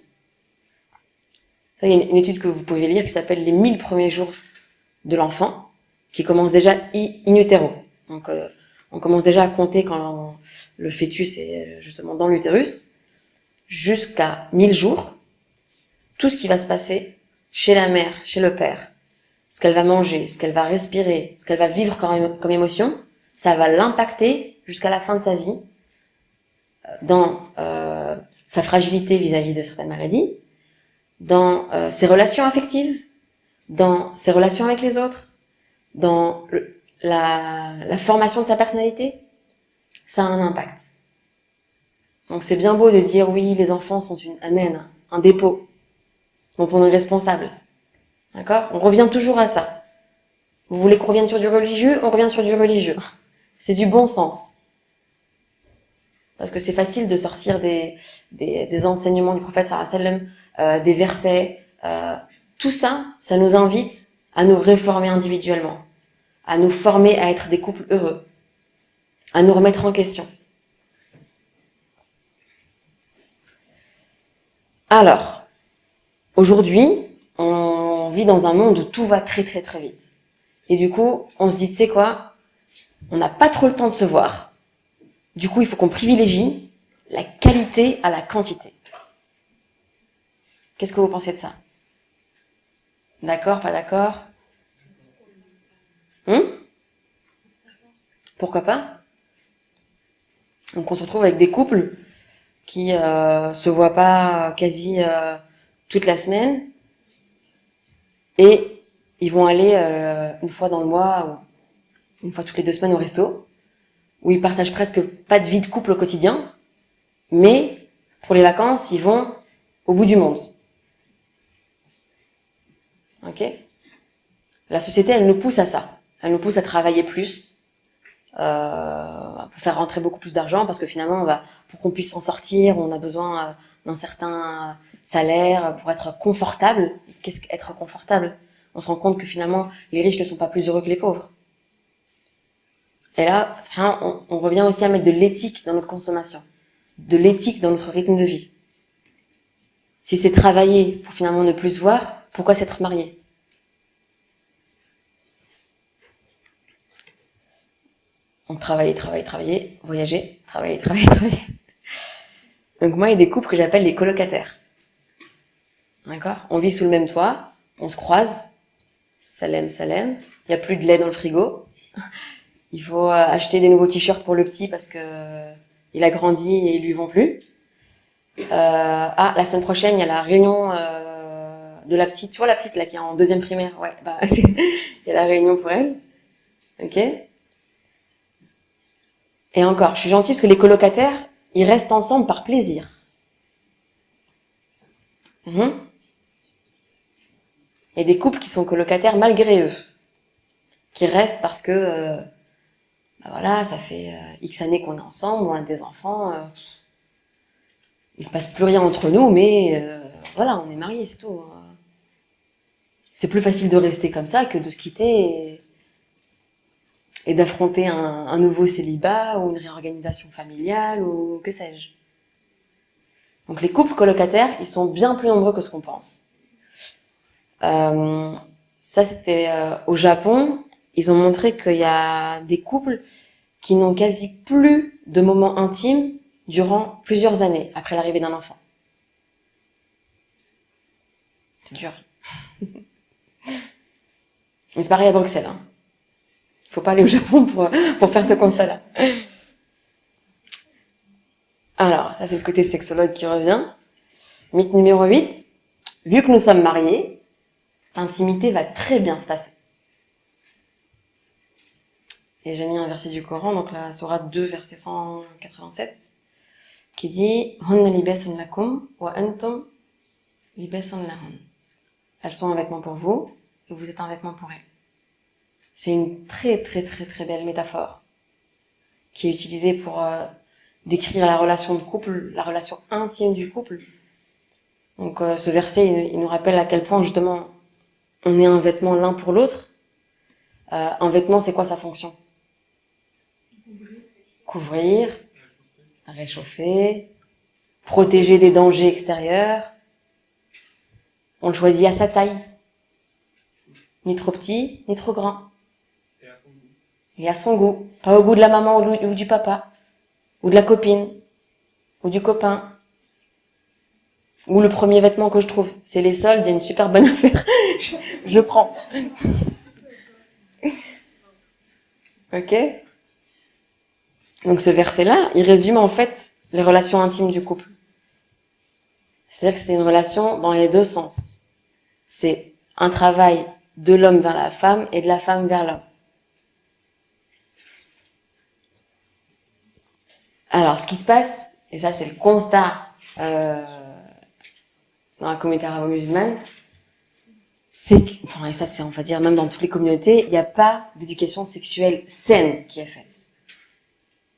Ça, il y a une étude que vous pouvez lire qui s'appelle Les 1000 premiers jours de l'enfant, qui commence déjà in utero. Donc, on commence déjà à compter quand le fœtus est justement dans l'utérus, jusqu'à 1000 jours, tout ce qui va se passer chez la mère, chez le père, ce qu'elle va manger, ce qu'elle va respirer, ce qu'elle va vivre comme émotion, ça va l'impacter jusqu'à la fin de sa vie, dans sa fragilité vis-à-vis de certaines maladies, dans ses relations affectives, dans ses relations avec les autres, dans la formation de sa personnalité. Ça a un impact. Donc c'est bien beau de dire oui, les enfants sont un dépôt dont on est responsable. D'accord? On revient toujours à ça. Vous voulez qu'on revienne sur du religieux? On revient sur du religieux. C'est du bon sens. Parce que c'est facile de sortir des enseignements du prophète sallallahu alayhi wa sallam, des versets. Tout ça, ça nous invite à nous réformer individuellement, à nous former à être des couples heureux, à nous remettre en question. Alors, aujourd'hui, on vit dans un monde où tout va très très très vite. Et du coup, on se dit, tu sais quoi, on n'a pas trop le temps de se voir. Du coup, il faut qu'on privilégie la qualité à la quantité. Qu'est-ce que vous pensez de ça? D'accord, pas d'accord? Pourquoi pas? Donc on se retrouve avec des couples qui se voient pas quasi toute la semaine et ils vont aller une fois dans le mois ou une fois toutes les 2 semaines au resto, où ils partagent presque pas de vie de couple au quotidien, mais pour les vacances, ils vont au bout du monde. Ok? La société, elle nous pousse à ça. Elle nous pousse à travailler plus, pour faire rentrer beaucoup plus d'argent, parce que finalement, pour qu'on puisse s'en sortir, on a besoin d'un certain salaire pour être confortable. Qu'est-ce qu'être confortable? On se rend compte que finalement, les riches ne sont pas plus heureux que les pauvres. Et là, on revient aussi à mettre de l'éthique dans notre consommation, de l'éthique dans notre rythme de vie. Si c'est travailler pour finalement ne plus se voir, pourquoi s'être marié? Donc travailler, voyager, travailler. Donc moi, il y a des couples que j'appelle les colocataires. D'accord? On vit sous le même toit, on se croise, salem, il n'y a plus de lait dans le frigo. Il faut acheter des nouveaux t-shirts pour le petit parce que il a grandi et ils lui vont plus. La semaine prochaine, il y a la réunion de la petite. Tu vois la petite là qui est en 2e primaire? Ouais, il y a la réunion pour elle. Ok? Et encore, je suis gentille parce que les colocataires, ils restent ensemble par plaisir. Il y a des couples qui sont colocataires malgré eux, qui restent parce que ça fait X années qu'on est ensemble, on a des enfants, il se passe plus rien entre nous, mais on est mariés, c'est tout. C'est plus facile de rester comme ça que de se quitter et d'affronter un nouveau célibat ou une réorganisation familiale ou que sais-je. Donc les couples colocataires, ils sont bien plus nombreux que ce qu'on pense. Ça, c'était au Japon. Ils ont montré qu'il y a des couples qui n'ont quasi plus de moments intimes durant plusieurs années après l'arrivée d'un enfant. C'est dur. Mais c'est pareil à Bruxelles. Hein. Faut pas aller au Japon pour faire ce constat-là. Alors, ça c'est le côté sexologue qui revient. Mythe numéro 8. Vu que nous sommes mariés, l'intimité va très bien se passer. Et j'ai mis un verset du Coran, donc la sourate 2, verset 187, qui dit « Hunna libasun lakum wa antum libasun lahun » Elles sont un vêtement pour vous, et vous êtes un vêtement pour elles. C'est une très très très très belle métaphore qui est utilisée pour décrire la relation de couple, la relation intime du couple. Donc ce verset, il nous rappelle à quel point justement on est un vêtement l'un pour l'autre. Un vêtement, c'est quoi sa fonction? Couvrir, réchauffer, protéger des dangers extérieurs. On le choisit à sa taille. Ni trop petit, ni trop grand. Et à son goût. Pas au goût de la maman ou du papa. Ou de la copine. Ou du copain. Ou le premier vêtement que je trouve. C'est les soldes, il y a une super bonne affaire. je prends. Ok? Donc ce verset-là, il résume en fait les relations intimes du couple. C'est-à-dire que c'est une relation dans les deux sens. C'est un travail de l'homme vers la femme et de la femme vers l'homme. Alors, ce qui se passe, et ça c'est le constat dans la communauté arabo-musulmane, c'est que, enfin, et ça c'est, on va dire, même dans toutes les communautés, il n'y a pas d'éducation sexuelle saine qui est faite.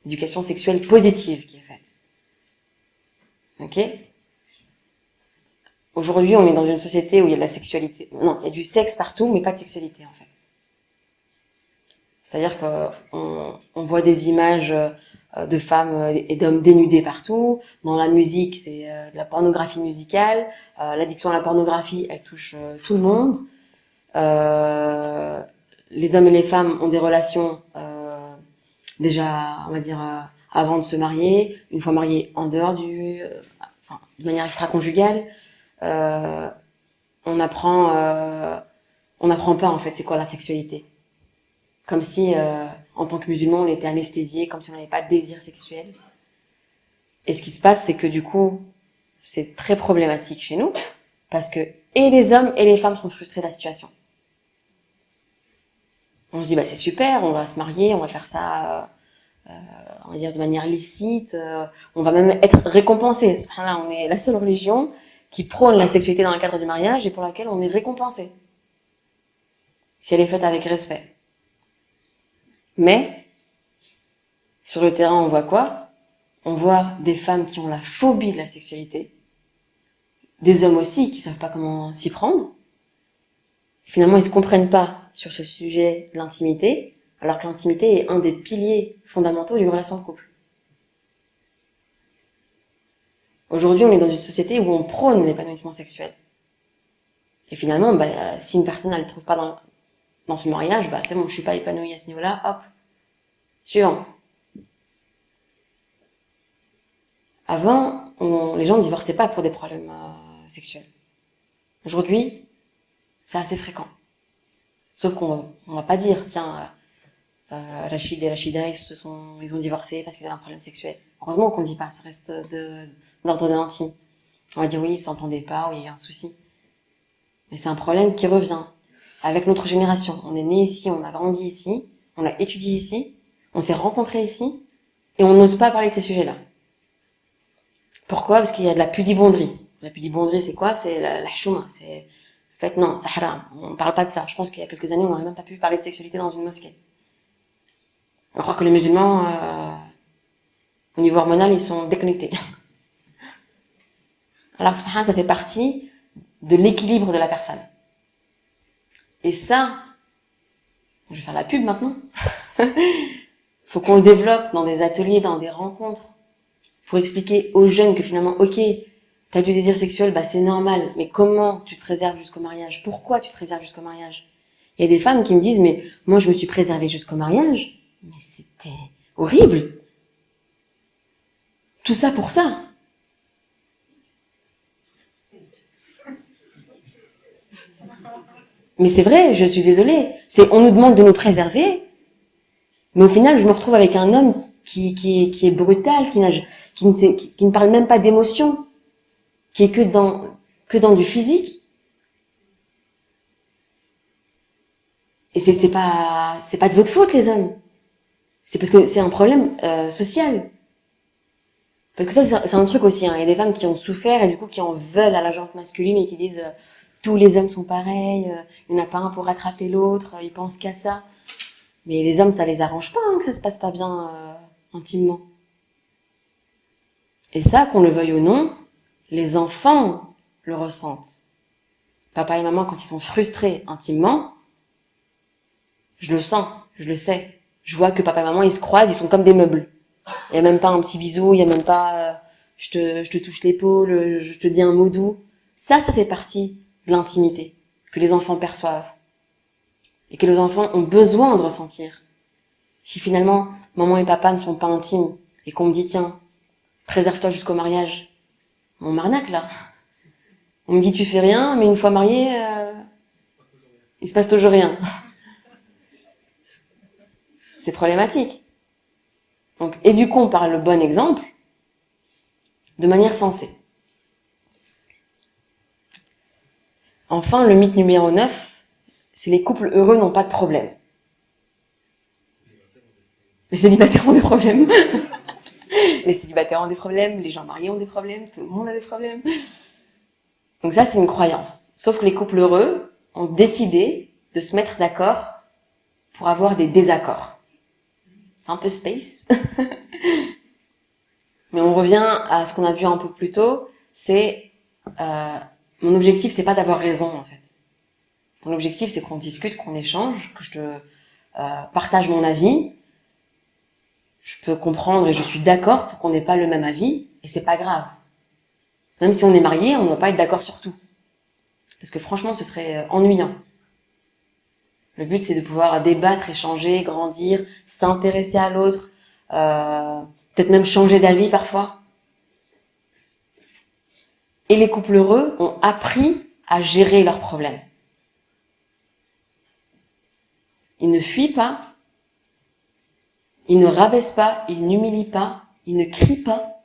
D'éducation sexuelle positive qui est faite. Ok? Aujourd'hui, on est dans une société où il y a de la sexualité. Non, il y a du sexe partout, mais pas de sexualité, en fait. C'est-à-dire qu'on voit des images de femmes et d'hommes dénudés partout. Dans la musique, c'est de la pornographie musicale. L'addiction à la pornographie, elle touche tout le monde. Les hommes et les femmes ont des relations déjà, on va dire, avant de se marier, une fois mariés en dehors enfin, de manière extra-conjugale. On apprend pas en fait c'est quoi la sexualité. Comme si en tant que musulman on était anesthésié, comme si on n'avait pas de désir sexuel. Et ce qui se passe c'est que du coup c'est très problématique chez nous parce que et les hommes et les femmes sont frustrés de la situation. On se dit bah c'est super, on va se marier, on va faire ça on va dire de manière licite, on va même être récompensé. Subhanallah, on est la seule religion qui prône la sexualité dans le cadre du mariage et pour laquelle on est récompensé. Si elle est faite avec respect. Mais, sur le terrain, on voit quoi? On voit des femmes qui ont la phobie de la sexualité, des hommes aussi qui savent pas comment s'y prendre. Finalement, ils se comprennent pas sur ce sujet de l'intimité, alors que l'intimité est un des piliers fondamentaux d'une relation de couple. Aujourd'hui, on est dans une société où on prône l'épanouissement sexuel. Et finalement, bah, si une personne ne le trouve pas dans son mariage, bah, c'est bon, je suis pas épanouie à ce niveau-là, hop. Suivant. Avant, les gens ne divorçaient pas pour des problèmes sexuels. Aujourd'hui, c'est assez fréquent. Sauf qu'on va pas dire, tiens, Rachid et Rachida, ils ont divorcé parce qu'ils avaient un problème sexuel. Heureusement qu'on ne le dit pas, ça reste d'ordre de l'intime. On va dire oui, ils s'entendaient pas, ou il y a eu un souci. Mais c'est un problème qui revient avec notre génération. On est né ici, on a grandi ici, on a étudié ici, on s'est rencontrés ici, et on n'ose pas parler de ces sujets-là. Pourquoi? Parce qu'il y a de la pudibonderie. La pudibonderie, c'est quoi? C'est la chouma. C'est, en fait, non, c'est haram. On parle pas de ça. Je pense qu'il y a quelques années, on n'aurait même pas pu parler de sexualité dans une mosquée. On croit que les musulmans, au niveau hormonal, ils sont déconnectés. Alors, subhanallah, ça fait partie de l'équilibre de la personne. Et ça, je vais faire la pub maintenant. Faut qu'on le développe dans des ateliers, dans des rencontres, pour expliquer aux jeunes que finalement, ok, T'as du désir sexuel, bah c'est normal. Mais comment tu te préserves jusqu'au mariage? Pourquoi tu te préserves jusqu'au mariage? Il y a des femmes qui me disent, mais moi je me suis préservée jusqu'au mariage. Mais c'était horrible. Tout ça pour ça. Mais c'est vrai, je suis désolée. On nous demande de nous préserver, mais au final, je me retrouve avec un homme qui est brutal, qui ne parle même pas d'émotion, qui est que dans du physique. Et c'est pas de votre faute, les hommes. C'est parce que c'est un problème social. Parce que ça, c'est un truc aussi. Hein. Il y a des femmes qui ont souffert et du coup qui en veulent à la gente masculine et qui disent tous les hommes sont pareils, il n'y en a pas un pour rattraper l'autre, ils pensent qu'à ça. Mais les hommes, ça les arrange pas hein, que ça se passe pas bien intimement. Et ça, qu'on le veuille ou non, les enfants le ressentent. Papa et maman, quand ils sont frustrés intimement, je le sens, je le sais. Je vois que papa et maman, ils se croisent, ils sont comme des meubles. Il n'y a même pas un petit bisou, il n'y a même pas je te touche l'épaule, je te dis un mot doux. Ça fait partie de l'intimité que les enfants perçoivent et que les enfants ont besoin de ressentir. Si finalement, maman et papa ne sont pas intimes et qu'on me dit, tiens, préserve-toi jusqu'au mariage, on m'arnaque là. On me dit, tu fais rien, mais une fois marié, il se passe toujours rien. C'est problématique. Donc, éduquons par le bon exemple, de manière sensée. Enfin, le mythe numéro 9, c'est les couples heureux n'ont pas de problème. Les célibataires ont des problèmes. Les célibataires ont des problèmes, les gens mariés ont des problèmes, tout le monde a des problèmes. Donc ça, c'est une croyance. Sauf que les couples heureux ont décidé de se mettre d'accord pour avoir des désaccords. C'est un peu space. Mais on revient à ce qu'on a vu un peu plus tôt, c'est mon objectif, c'est pas d'avoir raison en fait. Mon objectif, c'est qu'on discute, qu'on échange, que je te partage mon avis. Je peux comprendre et je suis d'accord pour qu'on n'ait pas le même avis, et c'est pas grave. Même si on est marié, on ne doit pas être d'accord sur tout. Parce que franchement, ce serait ennuyant. Le but, c'est de pouvoir débattre, échanger, grandir, s'intéresser à l'autre, peut-être même changer d'avis parfois. Et les couples heureux ont appris à gérer leurs problèmes. Ils ne fuient pas, ils ne rabaissent pas, ils n'humilient pas, ils ne crient pas.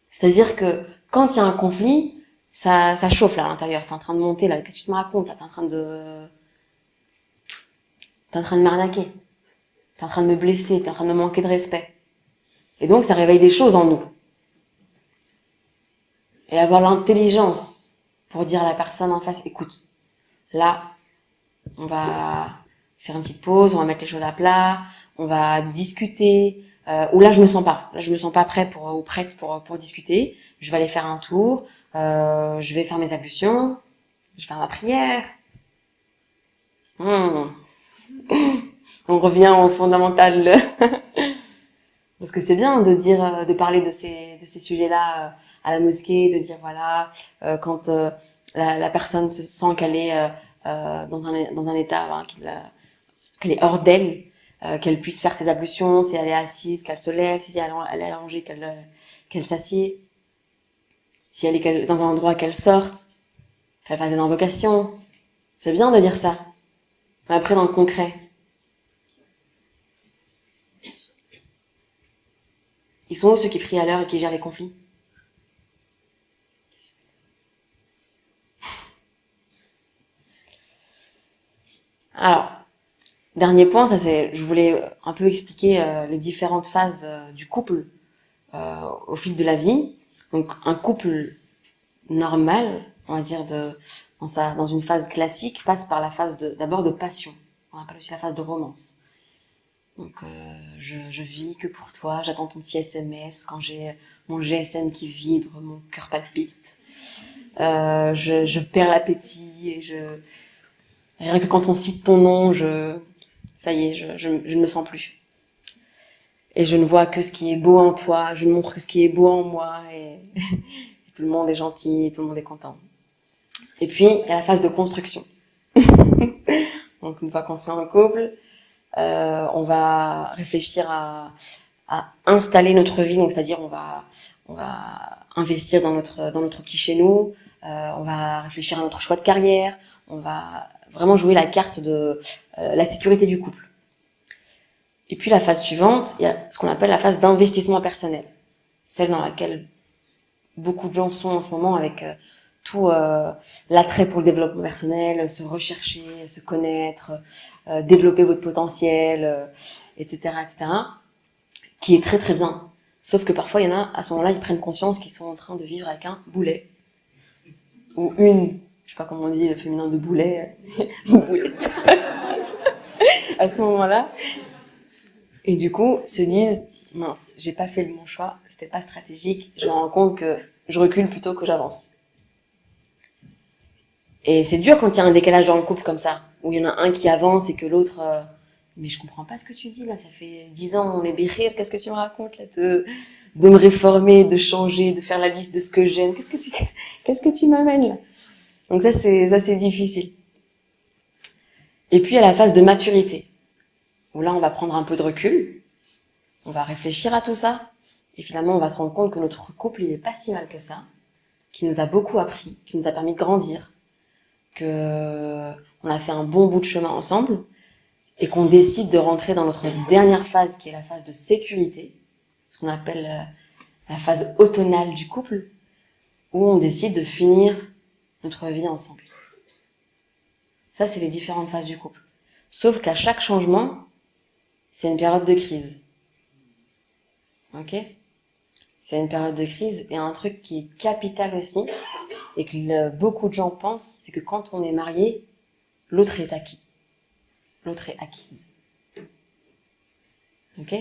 C'est-à-dire que quand il y a un conflit, ça chauffe là à l'intérieur, c'est en train de monter là. Qu'est-ce que tu me racontes là? T'es en train de m'arnaquer, t'es en train de me blesser, t'es en train de me manquer de respect. Et donc ça réveille des choses en nous. Et avoir l'intelligence pour dire à la personne en face, écoute, là, on va faire une petite pause, on va mettre les choses à plat, on va discuter, ou là je me sens pas prêt ou prête pour discuter, je vais aller faire un tour, je vais faire mes ablutions, je vais faire ma prière. On revient au fondamental. Parce que c'est bien de dire, de parler de ces sujets-là à la mosquée, de dire voilà, quand la personne se sent qu'elle est dans un état, qu'elle est hors d'elle, qu'elle puisse faire ses ablutions, si elle est assise, qu'elle se lève, si elle est allongée, qu'elle s'assied, si elle est dans un endroit qu'elle sorte, qu'elle fasse des invocations. C'est bien de dire ça. Mais après, dans le concret, ils sont où ceux qui prient à l'heure et qui gèrent les conflits? Alors, dernier point, je voulais un peu expliquer les différentes phases du couple au fil de la vie. Donc, un couple normal, on va dire dans une phase classique, passe par la phase d'abord de passion. On appelle aussi la phase de romance. Donc, je vis que pour toi, j'attends ton petit SMS quand j'ai mon GSM qui vibre, mon cœur palpite. Je perds l'appétit et rien que quand on cite ton nom, ça y est, je ne me sens plus. Et je ne vois que ce qui est beau en toi, je ne montre que ce qui est beau en moi, et tout le monde est gentil, tout le monde est content. Et puis, il y a la phase de construction. Donc, une fois qu'on se met en couple, on va réfléchir à installer notre vie, donc c'est-à-dire on va investir dans notre petit chez nous, on va réfléchir à notre choix de carrière, on va vraiment jouer la carte de la sécurité du couple. Et puis la phase suivante, il y a ce qu'on appelle la phase d'investissement personnel, celle dans laquelle beaucoup de gens sont en ce moment avec tout l'attrait pour le développement personnel, se rechercher, se connaître, développer votre potentiel, etc., etc., qui est très très bien. Sauf que parfois, il y en a, à ce moment-là, ils prennent conscience qu'ils sont en train de vivre avec un boulet. Ou une, je sais pas comment on dit, le féminin de boulet, une boulette. À ce moment-là. Et du coup, se disent, mince, j'ai pas fait le bon choix, c'était pas stratégique, je me rends compte que je recule plutôt que j'avance. Et c'est dur quand il y a un décalage dans le couple comme ça, où il y en a un qui avance et que l'autre... mais je comprends pas ce que tu dis là, ça fait 10 ans on est bérir, qu'est-ce que tu me racontes là de me réformer, de changer, de faire la liste de ce que j'aime, qu'est-ce que tu m'amènes là? Donc ça c'est difficile. Et puis à la phase de maturité, où là on va prendre un peu de recul, on va réfléchir à tout ça, et finalement on va se rendre compte que notre couple il est pas si mal que ça, qui nous a beaucoup appris, qui nous a permis de grandir, que on a fait un bon bout de chemin ensemble, et qu'on décide de rentrer dans notre dernière phase, qui est la phase de sécurité, ce qu'on appelle la phase automnale du couple, où on décide de finir notre vie ensemble. Ça, c'est les différentes phases du couple. Sauf qu'à chaque changement, c'est une période de crise. Ok ? C'est une période de crise, et un truc qui est capital aussi, et que beaucoup de gens pensent, c'est que quand on est marié, l'autre est acquis. L'autre est acquise. Ok ?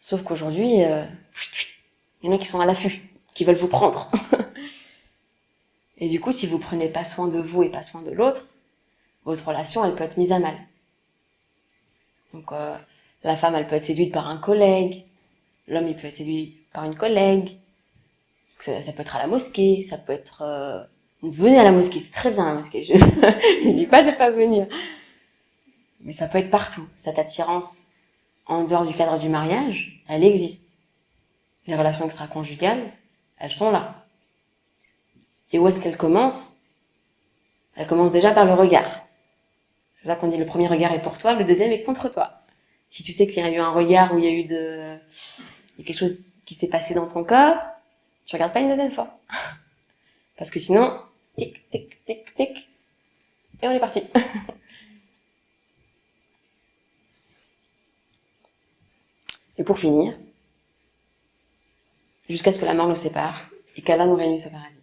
Sauf qu'aujourd'hui, il y en a qui sont à l'affût, qui veulent vous prendre. Et du coup, si vous prenez pas soin de vous et pas soin de l'autre, votre relation, elle peut être mise à mal. Donc, la femme, elle peut être séduite par un collègue, l'homme, il peut être séduit par une collègue, ça peut être à la mosquée, ça peut être... venez à la mosquée, c'est très bien la mosquée, je ne dis pas de pas venir. Mais ça peut être partout, cette attirance en dehors du cadre du mariage, elle existe. Les relations extra-conjugales, elles sont là. Et où est-ce qu'elles commencent ? Elles commencent déjà par le regard. C'est pour ça qu'on dit le premier regard est pour toi, le deuxième est contre toi. Si tu sais qu'il y a eu un regard où il y a quelque chose qui s'est passé dans ton corps, tu regardes pas une deuxième fois. Parce que sinon, tic, tic, tic, tic, et on est parti. Et pour finir, jusqu'à ce que la mort nous sépare et qu'Allah nous réunisse au paradis.